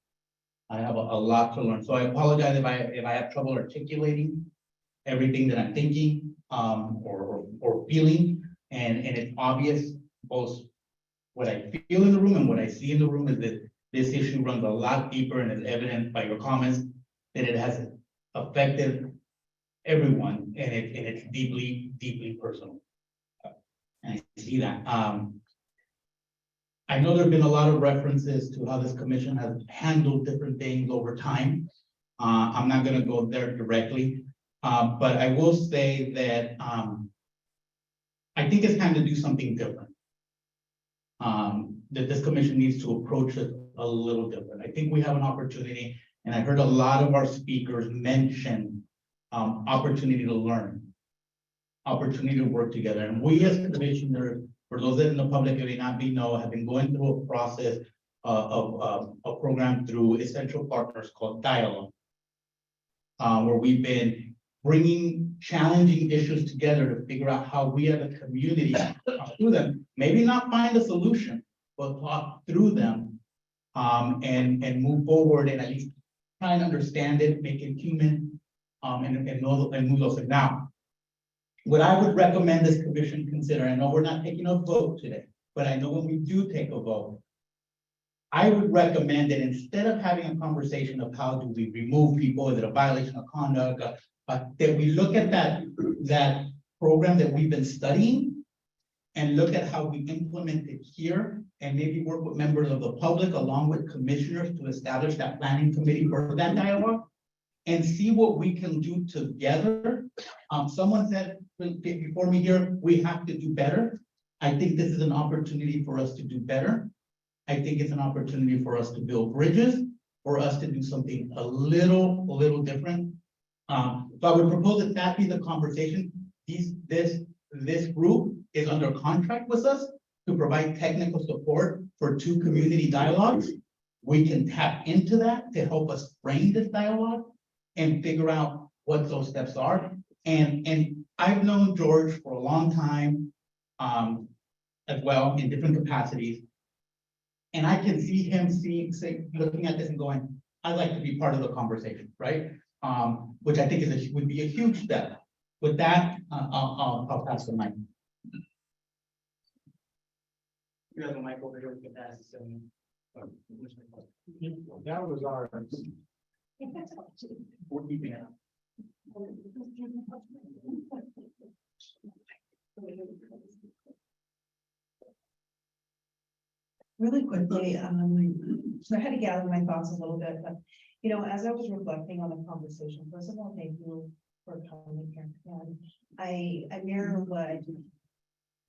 I have a lot to learn. So I apologize if I have trouble articulating everything that I'm thinking or feeling. And it's obvious both what I feel in the room and what I see in the room is that this issue runs a lot deeper, and is evident by your comments that it has affected everyone, and it's deeply, deeply personal. And I see that. I know there have been a lot of references to how this commission has handled different things over time. I'm not going to go there directly, but I will say that I think it's time to do something different. That this commission needs to approach it a little different. I think we have an opportunity, and I heard a lot of our speakers mention opportunity to learn, opportunity to work together. And we as commissioners, for those that in the public may not be know, have been going through a process of a program through essential partners called Dialogue, where we've been bringing challenging issues together to figure out how we as a community talk through them, maybe not find a solution, but talk through them and move forward, and at least try and understand it, make it human, and move those. Now, what I would recommend this commission consider, I know we're not taking a vote today, but I know when we do take a vote, I would recommend that instead of having a conversation of how do we remove people, is it a violation of conduct, that we look at that program that we've been studying and look at how we implement it here and maybe work with members of the public along with commissioners to establish that planning committee for that dialogue and see what we can do together. Someone said before me here, we have to do better. I think this is an opportunity for us to do better. I think it's an opportunity for us to build bridges, for us to do something a little different. So I would propose that that be the conversation. This group is under contract with us to provide technical support for 2 community dialogues. We can tap into that to help us frame this dialogue and figure out what those steps are. And I've known George for a long time, as well in different capacities. And I can see him looking at this and going, I'd like to be part of the conversation, right? Which I think would be a huge step. With that, I'll pass the mic. You have a mic over here, we can pass this in. That was ours. We're keeping it. Really quickly, so I had to gather my thoughts a little bit, but, as I was reflecting on the conversation, first of all, thank you for coming here. And I mirror what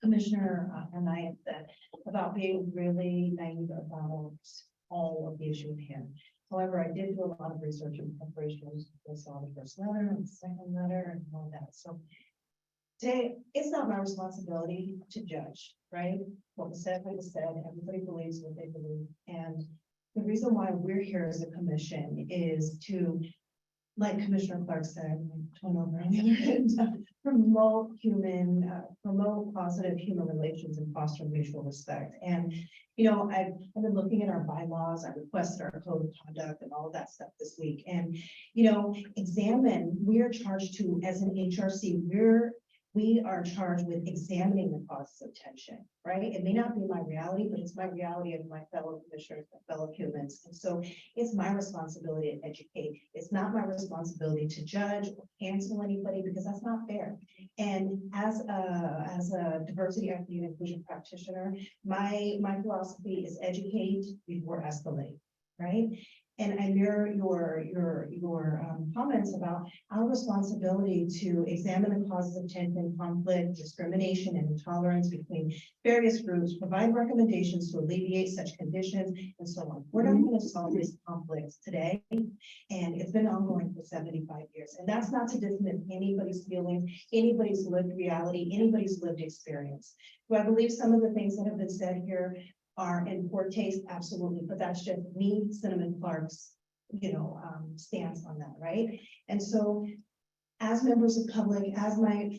Commissioner and I had said about being really naive about all of the issue at hand. However, I did do a lot of research and preparation. I saw the first letter and the second letter and all that. So today, it's not my responsibility to judge, right? What was said, everybody believes what they believe. And the reason why we're here as a commission is to, like Commissioner Clark said, turn over on the other end, promote positive human relations and foster mutual respect. And, I've been looking at our bylaws, I requested our code of conduct and all of that stuff this week. And, we are charged to, as an HRC, we are charged with examining the causes of tension, right? It may not be my reality, but it's my reality of my fellow commissioners, my fellow humans. And so it's my responsibility to educate. It's not my responsibility to judge or cancel anybody because that's not fair. And as a diversity, equity, and inclusion practitioner, my philosophy is educate before escalate, right? And I mirror your comments about our responsibility to examine the causes of tension, conflict, discrimination, and intolerance between various groups, provide recommendations to alleviate such conditions, and so on. We're not going to solve these conflicts today, and it's been ongoing for 75 years. And that's not to dismiss anybody's feelings, anybody's lived reality, anybody's lived experience. Do I believe some of the things that have been said here are in poor taste? Absolutely, but that's just me, Cinnamon Clark's, stance on that, right? And so, as members of public, as my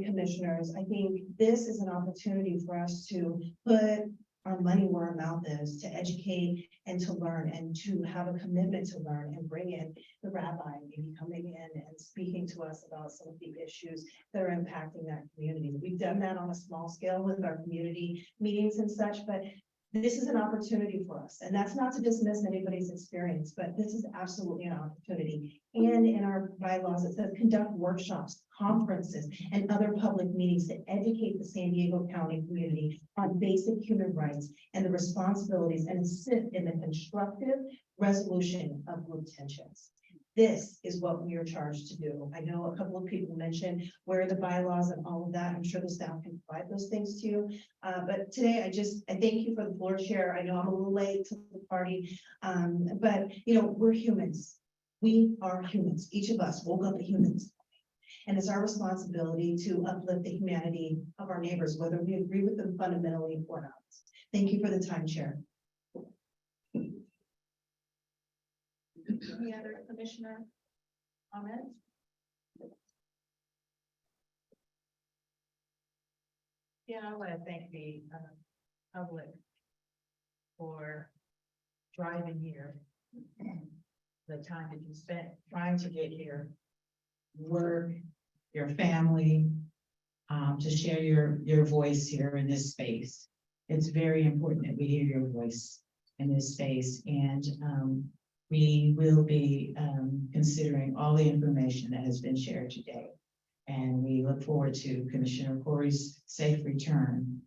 commissioners, I think this is an opportunity for us to put our money where our mouth is, to educate and to learn and to have a commitment to learn and bring in the rabbi maybe coming in and speaking to us about some of the issues that are impacting that community. We've done that on a small scale with our community meetings and such, but this is an opportunity for us. And that's not to dismiss anybody's experience, but this is absolutely an opportunity. And in our bylaws, it says conduct workshops, conferences, and other public meetings to educate the San Diego County community on basic human rights and the responsibilities and assist in the constructive resolution of group tensions. This is what we are charged to do. I know a couple of people mentioned where are the bylaws and all of that. I'm sure the staff can provide those things to you. But today, I thank you for the floor share. I know I'm a little late to the party, but we're humans. We are humans. Each of us woke up a humans. And it's our responsibility to uplift the humanity of our neighbors, whether we agree with them fundamentally or not. Thank you for the time, Chair. Any other commissioner comments? Yeah, I want to thank the public for driving here, the time that you spent trying to get here, work, your family, to share your voice here in this space. it's very important that we hear your voice in this space, and we will be considering all the information that has been shared today. And we look forward to Commissioner Corey's safe return.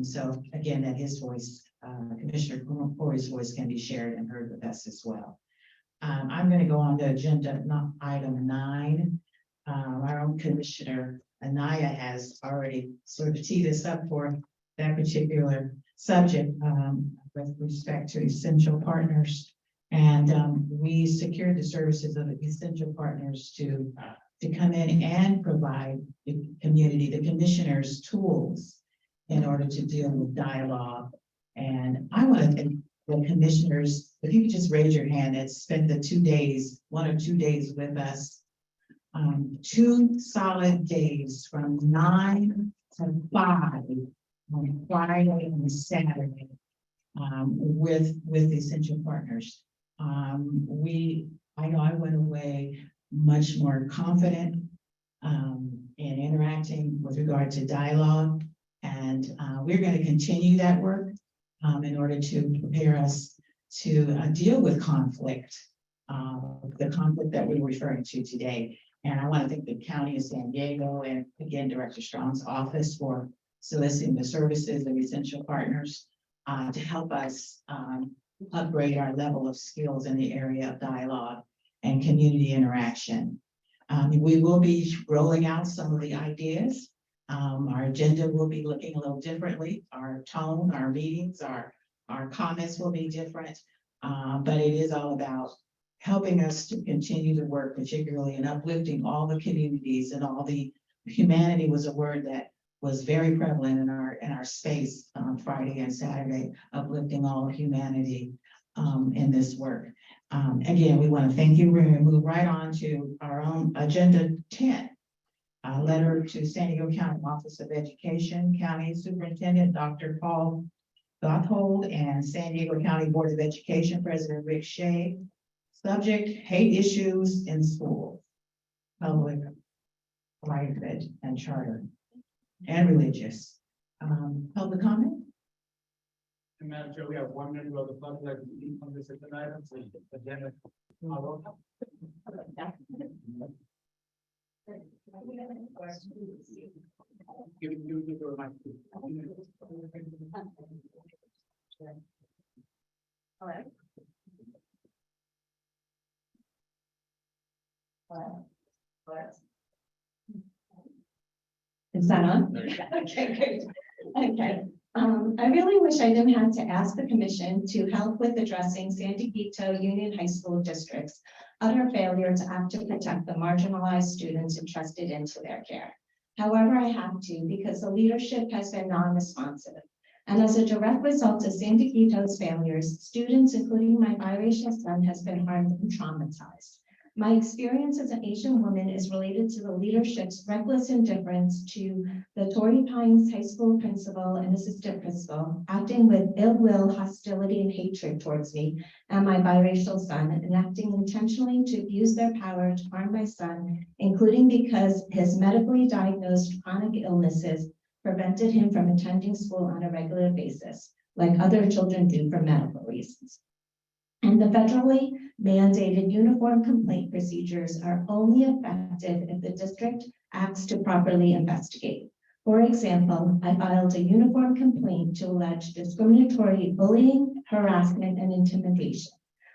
So again, that his voice, Commissioner Corey's voice can be shared and heard with us as well. I'm going to go on to agenda item 9. Our own Commissioner Anaya has already sort of teed us up for that particular subject with respect to essential partners. And we secured the services of the essential partners to come in and provide the community, the commissioners, tools in order to deal with dialogue. And I want to thank the commissioners, if you could just raise your hand and spend the 2 days, 1 or 2 days with us. 2 solid days from 9 to 5 on Friday and Saturday with essential partners. I know I went away much more confident in interacting with regard to dialogue. And we're going to continue that work in order to prepare us to deal with conflict, the conflict that we're referring to today. And I want to thank the County of San Diego and again, Director Strong's office for soliciting the services of essential partners to help us upgrade our level of skills in the area of dialogue and community interaction. We will be rolling out some of the ideas. Our agenda will be looking a little differently. Our tone, our meetings, our comments will be different. But it is all about helping us to continue to work, particularly in uplifting all the communities and all the humanity was a word that was very prevalent in our space on Friday and Saturday, uplifting all of humanity in this work. Again, we want to thank you. We're going to move right on to our own agenda 10. A letter to San Diego County Office of Education, County Superintendent Dr. Paul Gothold, and San Diego County Board of Education President Rick Shea. Subject: hate issues in schools, public, private, and charter, and religious. Public comment? Madam Chair, we have 1 minute of the public that can speak on this item, so agenda. Give the mic. Is that on? Okay, great. Okay. I really wish I didn't have to ask the commission to help with addressing San Diego Union High School District's utter failure to act to protect the marginalized students entrusted into their care. However, I have to because the leadership has been non-responsive. And as a direct result of San Diego's failures, students, including my biracial son, has been harmed and traumatized. My experience as an Asian woman is related to the leadership's reckless indifference to the Torrey Pines High School principal and assistant principal, acting with ill will, hostility, and hatred towards me and my biracial son, and acting intentionally to abuse their power to harm my son, including because his medically diagnosed chronic illnesses prevented him from attending school on a regular basis, like other children do for medical reasons. And the federally mandated uniform complaint procedures are only effective if the district acts to properly investigate. For example, I filed a uniform complaint to allege discriminatory bullying, harassment, and intimidation.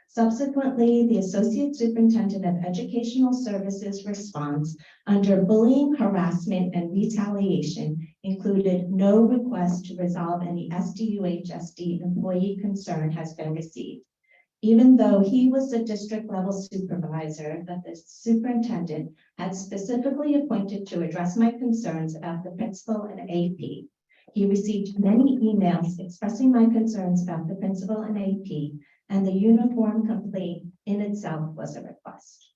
Subsequently, the Associate Superintendent of Educational Services response under bullying, harassment, and retaliation included no request to resolve any SDUHSD employee concern has been received. Even though he was the district level supervisor that the superintendent had specifically appointed to address my concerns about the principal and AP. He received many emails expressing my concerns about the principal and AP, and the uniform complaint in itself was a request.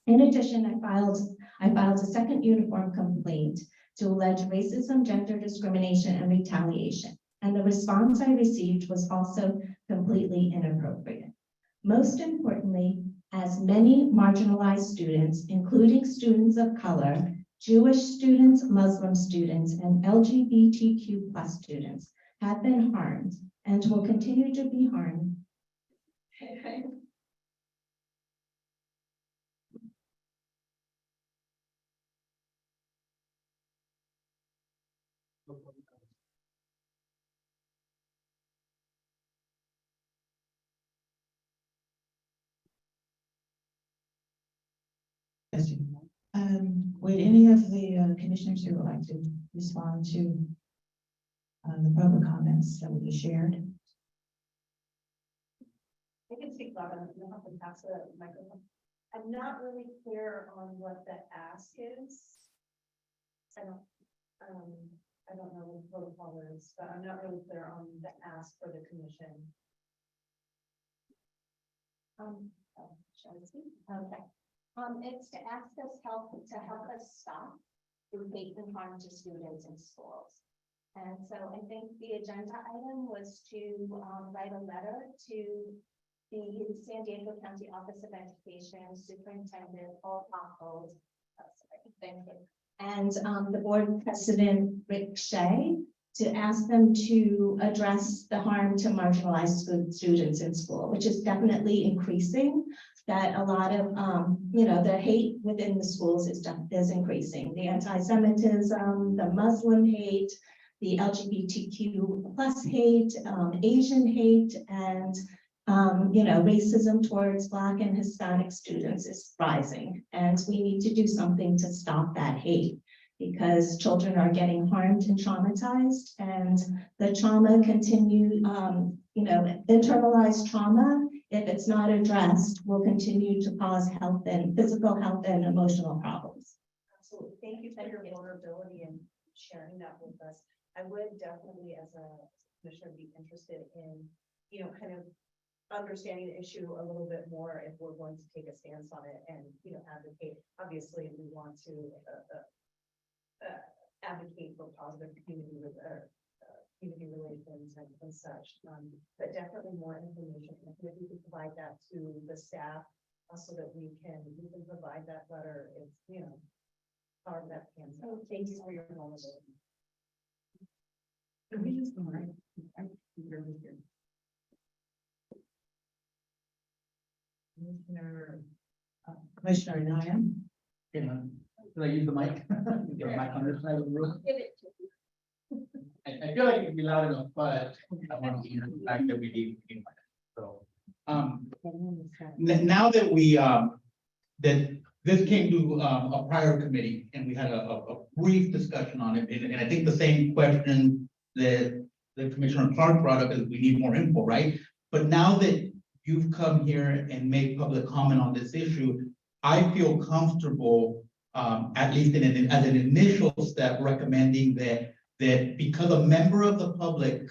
In addition, I filed a second uniform complaint to allege racism, gender discrimination, and retaliation. And the response I received was also completely inappropriate. Most importantly, as many marginalized students, including students of color, Jewish students, Muslim students, and LGBTQ+ students, have been harmed and will continue to be harmed. Would any of the commissioners who would like to respond to the public comments that will be shared? I can speak louder, you'll have to pass the microphone. I'm not really clear on what the ask is. I don't know what the protocol is, but I'm not really clear on the ask for the commission. Shall I speak? Okay. It's to ask us to help us stop the hate and harm to students in schools. And so I think the agenda item was to write a letter to the San Diego County Office of Education Superintendent Paul Pockles, and the board president Rick Shea, to ask them to address the harm to marginalized students in school, which is definitely increasing. That a lot of, the hate within the schools is increasing. The anti-Semitism, the Muslim hate, the LGBTQ plus hate, Asian hate, and racism towards Black and Hispanic students is rising. And we need to do something to stop that hate, because children are getting harmed and traumatized, and the trauma continue, internalized trauma, if it's not addressed, will continue to cause physical health and emotional problems. Absolutely. Thank you for your vulnerability and sharing that with us. I would definitely, as a commissioner, be interested in, kind of understanding the issue a little bit more if we're going to take a stance on it and, advocate. Obviously, we want to advocate for positive community relations and such, but definitely more information. If you could provide that to the staff, so that we can provide that letter, it's, our that can. So thank you for your vulnerability. Can we just go right? Commissioner Naya. Should I use the mic? Get a mic on this side of the room. I feel like it can be loud enough, but I want to hear the fact that we need. So, now that we, that this came to a prior committee and we had a brief discussion on it, and I think the same question that the Commissioner Clark brought up is we need more info, right? But now that you've come here and made public comment on this issue, I feel comfortable, at least as an initial step, recommending that because a member of the public,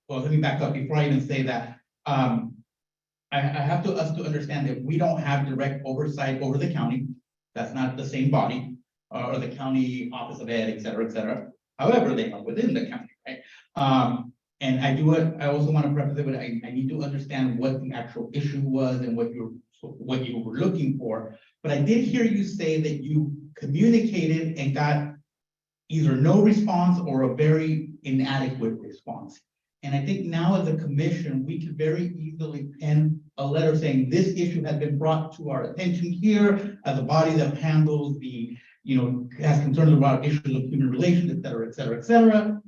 well, let me back up before I even say that. I have us to understand that we don't have direct oversight over the county. That's not the same body, or the county office of ed, et cetera, et cetera. However, they are within the county, right? And I also want to preface it with, I need to understand what the actual issue was and what you were looking for. But I did hear you say that you communicated and got either no response or a very inadequate response. And I think now as a commission, we can very easily pen a letter saying this issue has been brought to our attention here as a body that handles the, has concerns about issues of human relations, et cetera, et cetera, et cetera.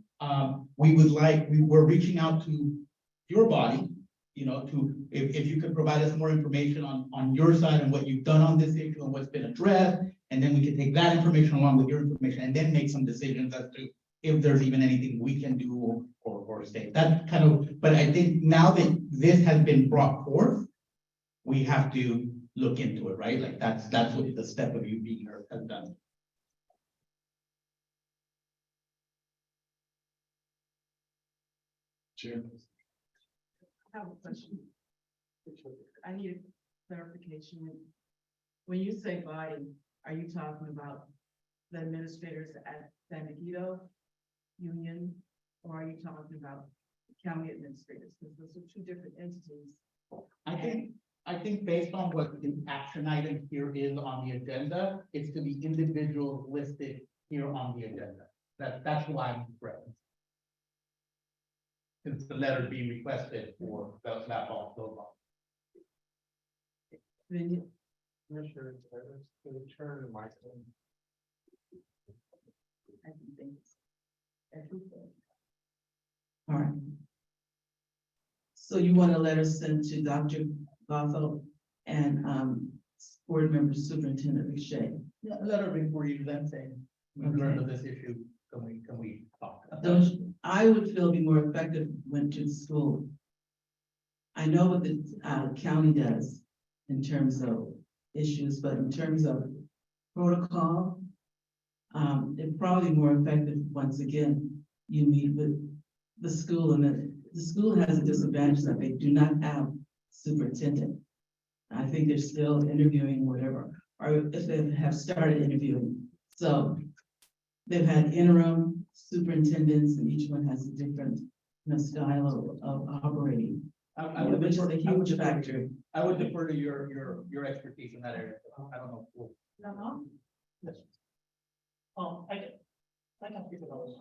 We're reaching out to your body, if you could provide us more information on your side and what you've done on this issue and what's been addressed, and then we can take that information along with your information and then make some decisions as to if there's even anything we can do or say. That kind of, but I think now that this has been brought forth, we have to look into it, right? Like that's what the step of you being here has done. Chair. I have a question. I need clarification. When you say body, are you talking about the administrators at San Diego Union, or are you talking about county administrators? Because those are two different entities. I think based on what the action item here is on the agenda, it's to the individuals listed here on the agenda. That's why I'm referencing. since the letter being requested for the laptop. Commissioner, turn the microphone. All right. So you want a letter sent to Dr. Gothel and board member Superintendent Riche? Yeah, a letter before you then saying, we learned of this issue, can we talk? I would feel be more effective went to the school. I know what the county does in terms of issues, but in terms of protocol, it's probably more effective, once again, you meet with the school, and the school has a disadvantage that they do not have superintendent. I think they're still interviewing whatever, or if they have started interviewing. So they've had interim superintendents, and each one has a different, style of operating. Which is a huge factor. I would defer to your expertise in that area. I don't know. Yes. I can speak about this.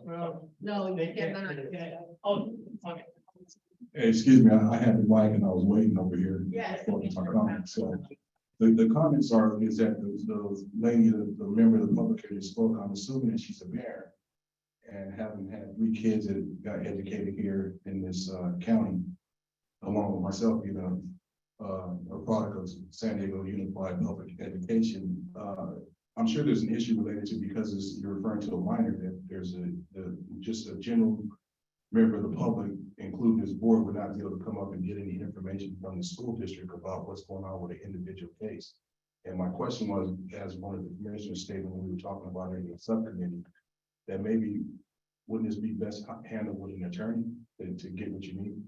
No, They cannot. Oh, okay. Hey, excuse me, I had the mic and I was waiting over here. Yes. for my comments. So the comments is that the lady, the member of the public here spoke, I'm assuming that she's a parent. And having had 3 kids that got educated here in this county, along with myself, a product of San Diego Unified Public Education. I'm sure there's an issue related to, because you're referring to a minor, that there's just a general member of the public, including this board, would not be able to come up and get any information from the school district about what's going on with an individual case. And my question was, as one of the commissioners stated when we were talking about it in the subcommittee, that maybe wouldn't this be best handled with an attorney to get what you need?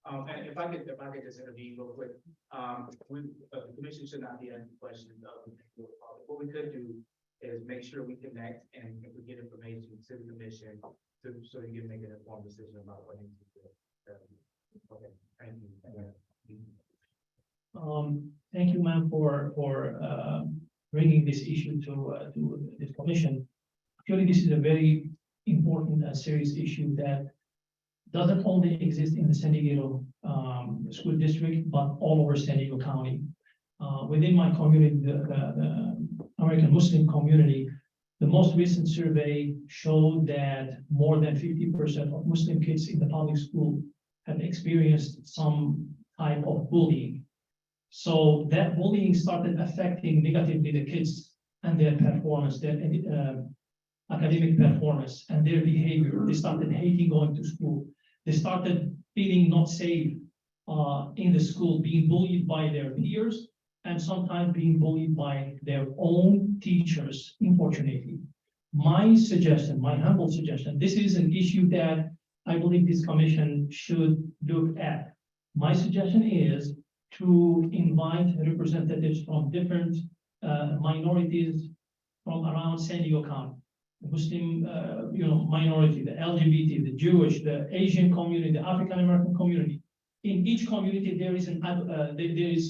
And if I could just intervene real quick, the commission should not be asking questions of the public. What we could do is make sure we connect and if we get information to the commission, so you can make an informed decision about what needs to be done. Okay, thank you. Thank you, ma'am, for bringing this issue to this commission. Actually, this is a very important and serious issue that doesn't only exist in the San Diego school district, but all over San Diego County. Within my community, the American Muslim community, the most recent survey showed that more than 50% of Muslim kids in the public school have experienced some type of bullying. So that bullying started affecting negatively the kids and their performance, their academic performance and their behavior. They started hating going to school. They started feeling not safe in the school, being bullied by their peers, and sometimes being bullied by their own teachers, unfortunately. My suggestion, my humble suggestion, this is an issue that I believe this commission should look at. My suggestion is to invite representatives from different minorities from around San Diego County. The Muslim, minority, the LGBT, the Jewish, the Asian community, the African American community. In each community, there is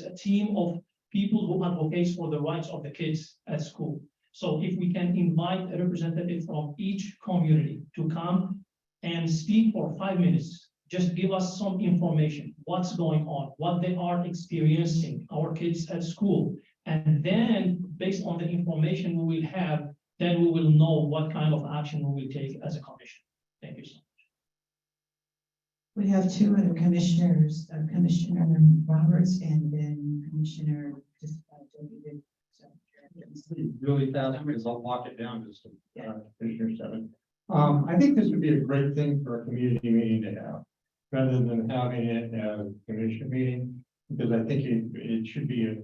a team of people who advocates for the rights of the kids at school. So if we can invite a representative from each community to come and speak for 5 minutes, just give us some information, what's going on, what they are experiencing, our kids at school. And then based on the information we will have, then we will know what kind of action we will take as a commission. Thank you so much. We have 2 other commissioners, Commissioner Roberts and then Commissioner David. Really fast, because I'll lock it down just to Commissioner 7. I think this would be a great thing for a community meeting to have, rather than having it as a commission meeting, because I think it should be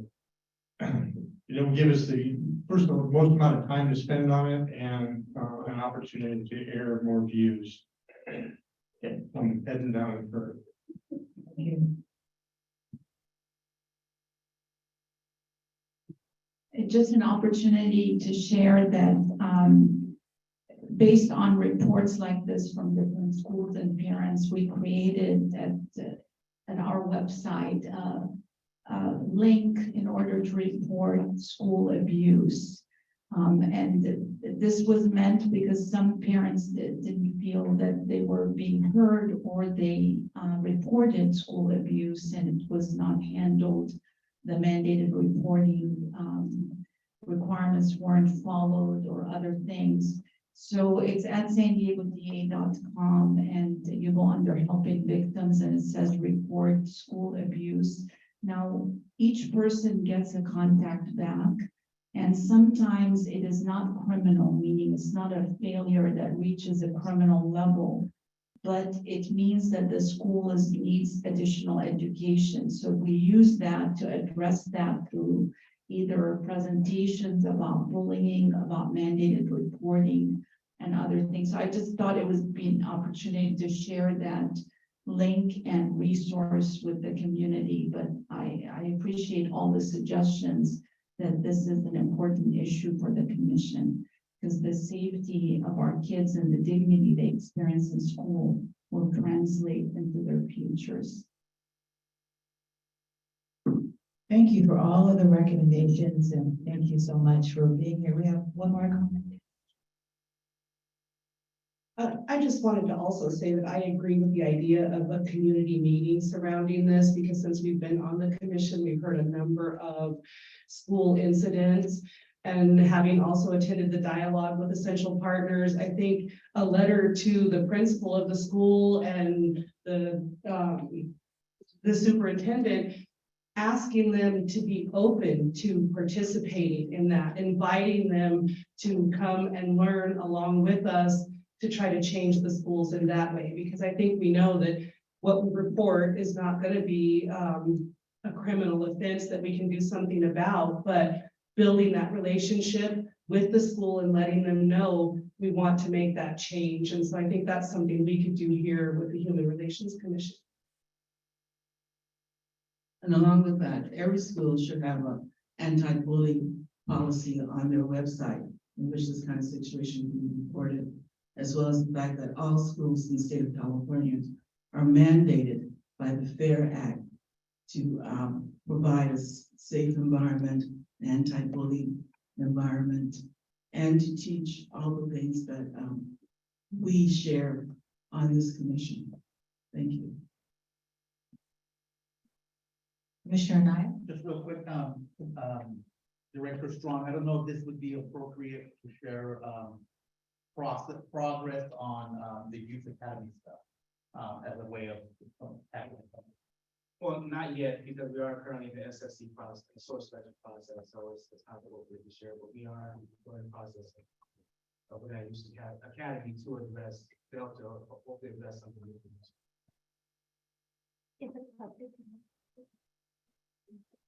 it will give us the most amount of time to spend on it and an opportunity to air more views. Okay, I'm heading down for. Just an opportunity to share that based on reports like this from different schools and parents, we created at our website link in order to report school abuse. And this was meant because some parents didn't feel that they were being heard or they reported school abuse and it was not handled. The mandated reporting requirements weren't followed or other things. So it's at SanDiegoDA.com and you go under helping victims and it says report school abuse. Now, each person gets a contact back. And sometimes it is not criminal, meaning it's not a failure that reaches a criminal level, but it means that the school needs additional education. So we use that to address that through either presentations about bullying, about mandated reporting, and other things. So I just thought it would be an opportunity to share that link and resource with the community, but I appreciate all the suggestions that this is an important issue for the commission because the safety of our kids and the dignity they experience in school will translate into their futures. Thank you for all of the recommendations and thank you so much for being here. We have one more comment. I just wanted to also say that I agree with the idea of a community meeting surrounding this because since we've been on the commission, we've heard a number of school incidents. And having also attended the dialogue with essential partners, I think a letter to the principal of the school and the superintendent asking them to be open to participating in that, inviting them to come and learn along with us to try to change the schools in that way, because I think we know that what we report is not going to be a criminal offense that we can do something about, but building that relationship with the school and letting them know we want to make that change. And so I think that's something we could do here with the Human Relations Commission. And along with that, every school should have an anti-bullying policy on their website in which this kind of situation can be reported, as well as the fact that all schools in the state of California are mandated by the FAIR Act to provide a safe environment, anti-bullying environment, and to teach all the things that we share on this commission. Thank you. Commissioner Naya? Just real quick, Director Strong, I don't know if this would be appropriate to share progress on the youth academy stuff as a way of tackling it. Well, not yet, because we are currently in the SSC process, the source selection process, so it's not appropriate to share, but we are in the process. We're gonna use the academy to address, to hopefully address something.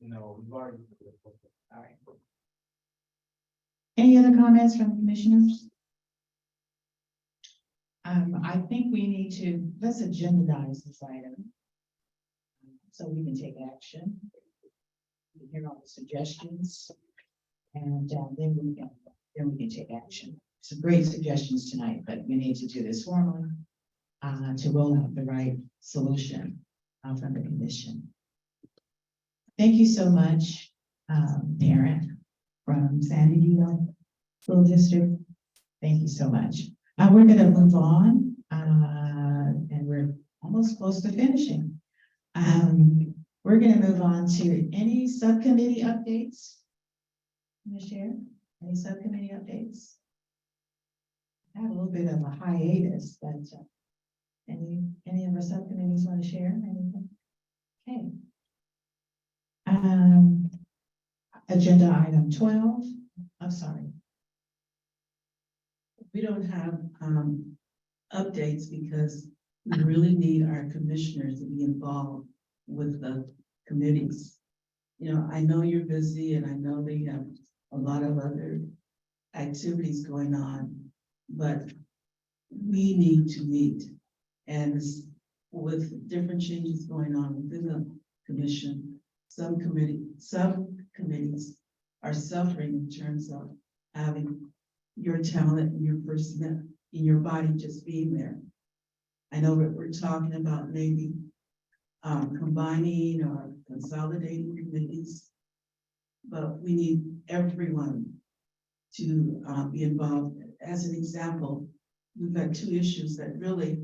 No, we've already. All right. Any other comments from commissioners? I think we need to, let's agendize this item so we can take action. We hear all the suggestions and then we can take action. Some great suggestions tonight, but we need to do this formally to roll out the right solution from the commission. Thank you so much, parent from San Diego School District. Thank you so much. We're going to move on, and we're almost close to finishing. We're going to move on to any subcommittee updates. Want to share any subcommittee updates? I have a little bit of a hiatus, but any of our subcommittees want to share anything? Okay. Agenda item 12. I'm sorry. We don't have updates because we really need our commissioners to be involved with the committees. You know, I know you're busy and I know they have a lot of other activities going on, but we need to meet. And with different changes going on within the commission, some committees are suffering in terms of having your talent and your person in your body just being there. I know that we're talking about maybe combining or consolidating committees, but we need everyone to be involved. As an example, we've got two issues that really,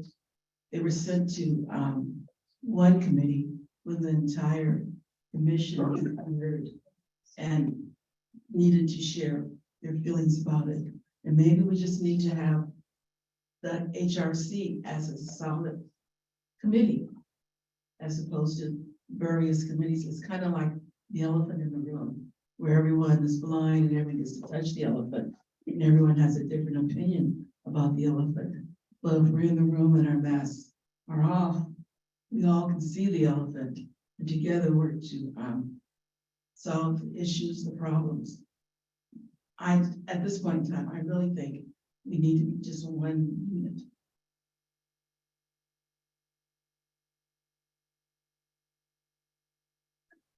they were sent to one committee when the entire commission heard and needed to share their feelings about it. And maybe we just need to have the HRC as a solid committee as opposed to various committees. It's kind of like the elephant in the room, where everyone is blind and everyone gets to touch the elephant, and everyone has a different opinion about the elephant. But if we're in the room and our masks are off, we all can see the elephant and together work to solve the issues, the problems. At this point in time, I really think we need to be just one unit.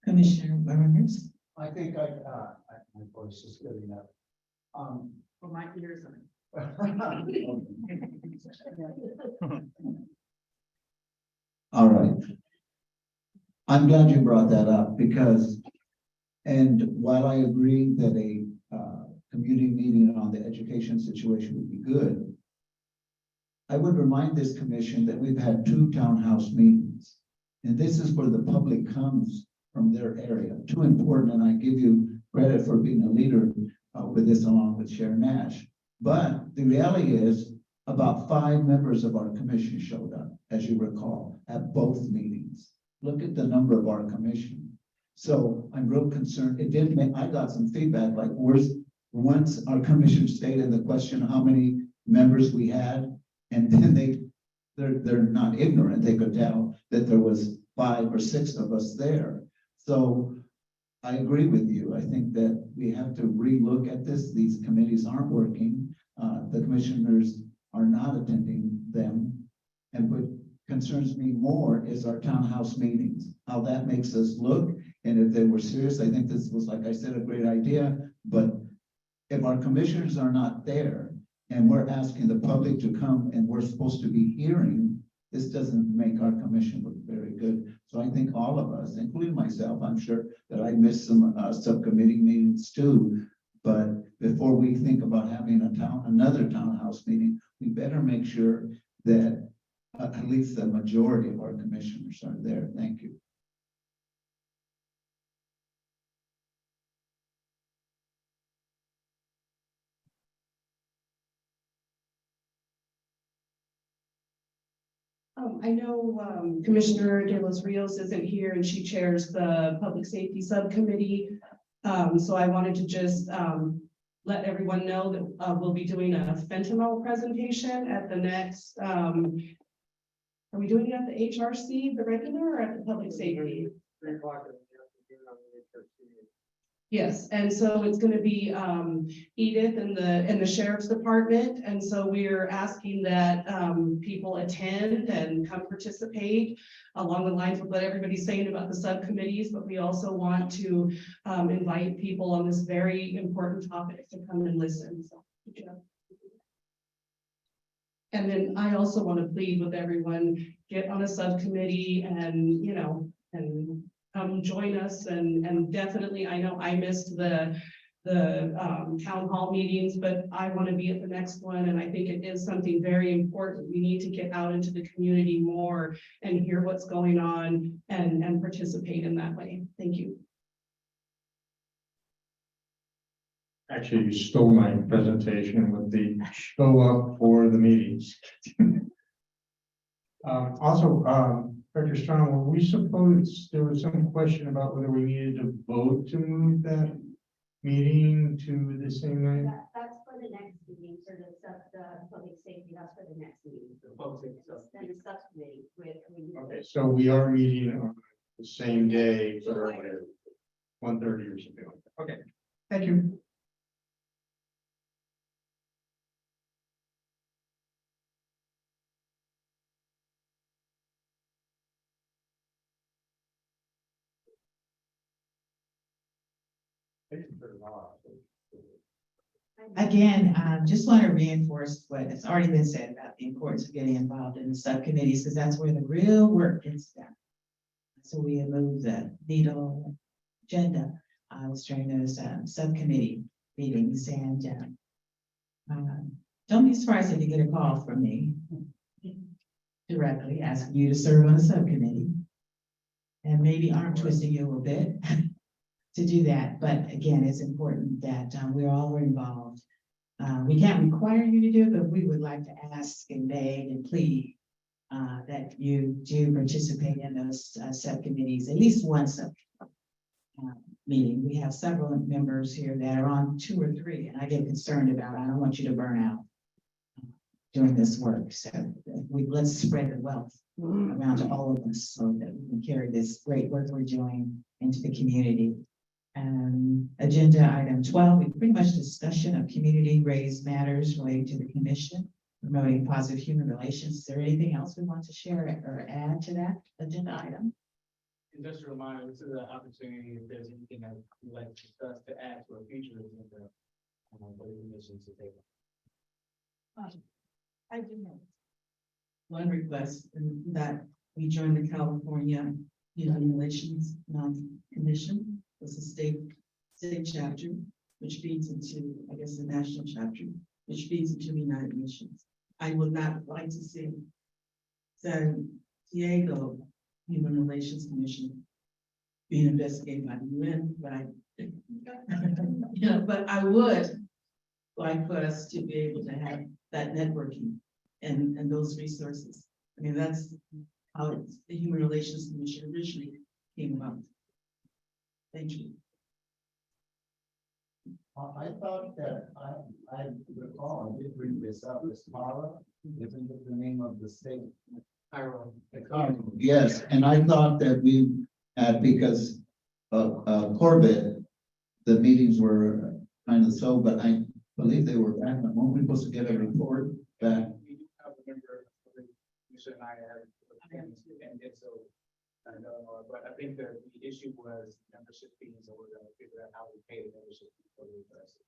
Commissioner Burns. I think my voice is good enough. For my ears. All right. I'm glad you brought that up because, and while I agree that a community meeting on the education situation would be good, I would remind this commission that we've had 2 townhouse meetings. And this is where the public comes from their area. Too important, and I give you credit for being a leader with this along with Sharon Nash. But the reality is about 5 members of our commission showed up, as you recall, at both meetings. Look at the number of our commission. So I'm real concerned. It did make, I got some feedback like once our commission stated the question how many members we had, and then they're not ignorant. They could tell that there was 5 or 6 of us there. So I agree with you. I think that we have to relook at this. These committees aren't working. The commissioners are not attending them. And what concerns me more is our townhouse meetings, how that makes us look. And if they were serious, I think this was, like I said, a great idea. But if our commissioners are not there and we're asking the public to come and we're supposed to be hearing, this doesn't make our commission look very good. So I think all of us, including myself, I'm sure that I missed some subcommittee meetings too. But before we think about having another townhouse meeting, we better make sure that at least the majority of our commissioners are there. Thank you. I know Commissioner De Los Rios isn't here and she chairs the Public Safety Subcommittee. So I wanted to just let everyone know that we'll be doing a fentanyl presentation at the next, are we doing it at the HRC, the regular, or at the Public Safety? 3 o'clock. Yes, and so it's gonna be Edith in the sheriff's department, and so we're asking that people attend and come participate along the lines of what everybody's saying about the subcommittees, but we also want to invite people on this very important topic to come and listen. So, good job. And then I also want to plead with everyone, get on a subcommittee and, you know, and join us and definitely, I know I missed the town hall meetings, but I want to be at the next one. And I think it is something very important. We need to get out into the community more and hear what's going on and participate in that way. Thank you. Actually, you stole my presentation with the show up for the meetings. Dr. Strong, were we supposed, there was some question about whether we needed to vote to move that meeting to the same night? That's for the next meeting, for the public safety, that's for the next meeting. Then the subcommittee with. Okay, so we are meeting on the same day, for 1:30 or something like that. Okay, thank you. Again, just want to reinforce what has already been said about the importance of getting involved in the subcommittees, because that's where the real work gets done. So we moved the needle agenda, I was during those subcommittee meetings and, don't be surprised if you get a call from me directly asking you to serve on a subcommittee. And maybe arm twisting you a little bit to do that. But again, it's important that we're all involved. We can't require you to do it, but we would like to ask and beg and plead that you do participate in those subcommittees, at least one sub meeting. We have several members here that are on 2 or 3, and I get concerned about, I don't want you to burn out doing this work. So let's spread the wealth around to all of us so that we can carry this great work we're doing into the community. Agenda item 12, pretty much discussion of community raised matters related to the commission, promoting positive human relations. Is there anything else we want to share or add to that agenda item? And just a reminder, this is an opportunity, if there's anything that you'd like to discuss to add to a future agenda, for the commission to take. I do have one request, and that we join the California Human Relations Commission. It's a state chapter, which feeds into, I guess, the national chapter, which feeds into the United Nations. I would not like to see San Diego Human Relations Commission being investigated by the UN, but but I would like for us to be able to have that networking and those resources. I mean, that's how the Human Relations Commission originally came about. Thank you. I thought that I recall, I did bring this up, this Mara, isn't it the name of the state? Cairo. Yes, and I thought that we had, because of Corbett, the meetings were kind of so, but I believe they were back. Weren't we supposed to get a report back? We do have a member, you should not have, and so, I don't know, but I think that the issue was membership fees, and we're gonna figure out how we pay the membership fee for the rest.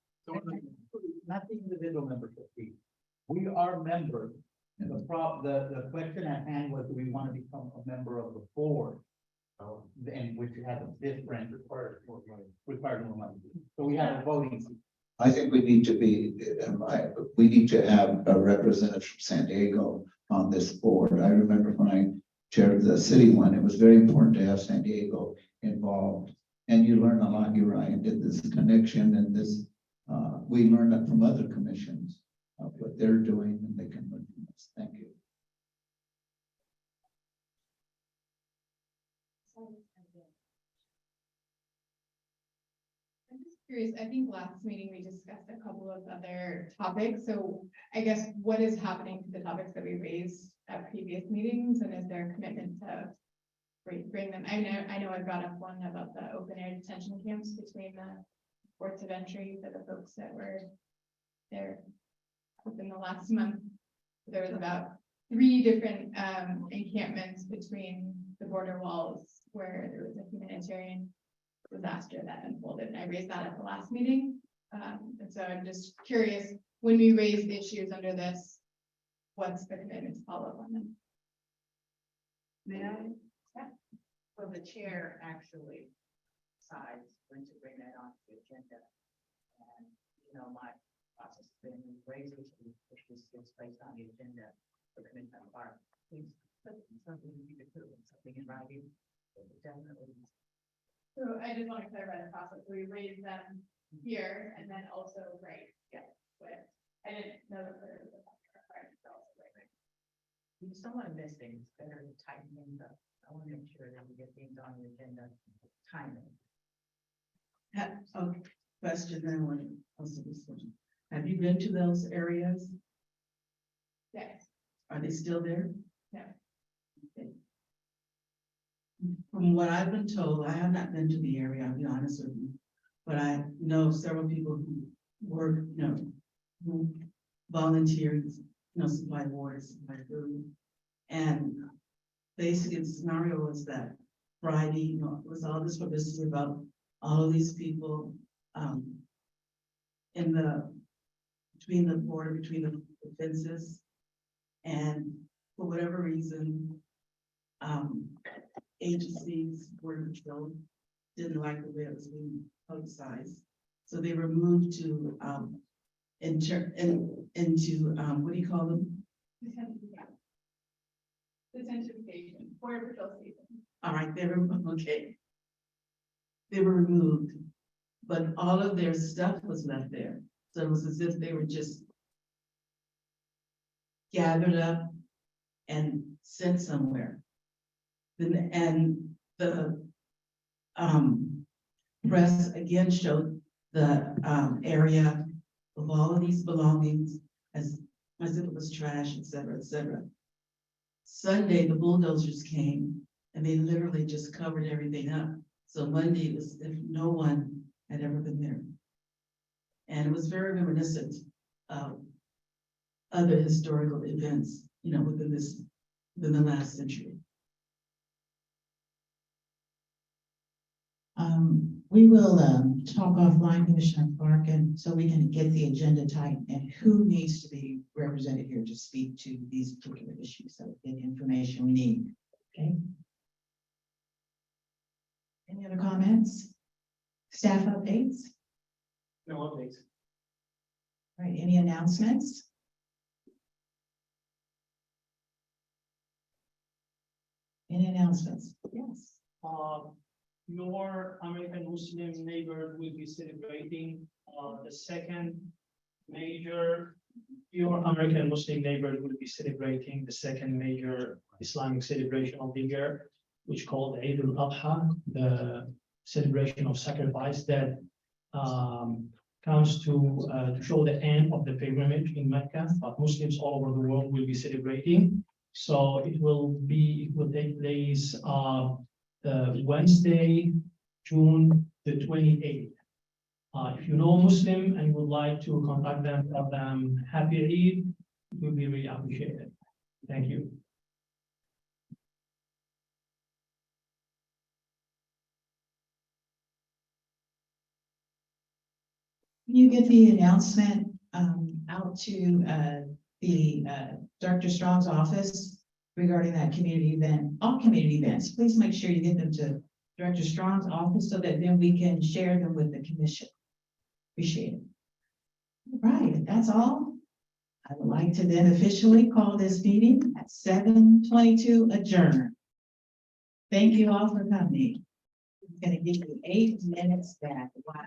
Not the individual membership fee. We are members. And the question at hand was, do we want to become a member of the board? And which has a different required more money. So we have a voting seat. I think we need to be, we need to have a representative from San Diego on this board. I remember when I chaired the city one, it was very important to have San Diego involved. And you learn a lot, you're right, this connection and this, we learn that from other commissions, what they're doing, and they can learn from us. Thank you. I'm just curious, I think last meeting we discussed a couple of other topics, so I guess what is happening to the topics that we raised at previous meetings, and is there a commitment to bring them? I know I brought up one about the open air detention camps between the ports of entry for the folks that were there within the last month. There was about 3 different encampments between the border walls where there was a humanitarian disaster that unfolded, and I raised that at the last meeting. And so I'm just curious, when we raise issues under this, what's the commitment to follow up on them? May I? Yeah. Well, the chair actually decides when to bring that on the agenda. And, my process has been raised issues, which is placed on the agenda for commitment of our. Please, something you could put something in writing. Definitely. So I just want to clarify the process. We raise them here and then also, right, yeah, but I didn't know that there was a requirement to also write. You just don't want to miss things, better to tighten things up. I want to make sure that we get things on the agenda timely. Question then when also this one. Have you been to those areas? Yes. Are they still there? Yeah. Okay. From what I've been told, I have not been to the area, I'll be honest with you. But I know several people who work, who volunteer, supply water, supply food. And basically the scenario was that Friday, it was all this publicity about all of these people between the border, between the fences. And for whatever reason, agencies, border patrol, didn't like the way it was being publicized. So they were moved to, into, what do you call them? Detention, Border Patrol station. All right, they were, okay. They were removed, but all of their stuff was left there. So it was as if they were just gathered up and sent somewhere. Then, and the press again showed the area of all of these belongings as if it was trash, et cetera, et cetera. Sunday, the bulldozers came and they literally just covered everything up. So Monday it was if no one had ever been there. And it was very reminiscent of other historical events, you know, within the last century. We will talk offline, Commissioner Clark, and so we can get the agenda tight and who needs to be represented here to speak to these particular issues, so we get the information we need. Okay. Any other comments? Staff updates? No updates. All right, any announcements? Any announcements? Yes. Your American Muslim neighbor will be celebrating the second major. Your American Muslim neighbor will be celebrating the second major Islamic celebration of the year, which called Eid al-Adha, the celebration of sacrifice that comes to show the end of the pilgrimage in Mecca, but Muslims all over the world will be celebrating. So it will take place Wednesday, June the 28th. If you know a Muslim and would like to contact them, tell them happy Eid, it will be really appreciated. Thank you. You get the announcement out to the Dr. Strong's office regarding that community event, all community events. Please make sure you get them to Director Strong's office so that then we can share them with the commission. Appreciate it. All right, if that's all, I would like to then officially call this meeting at 7:22 adjourned. Thank you all for coming. I'm gonna give you 8 minutes back. Wow.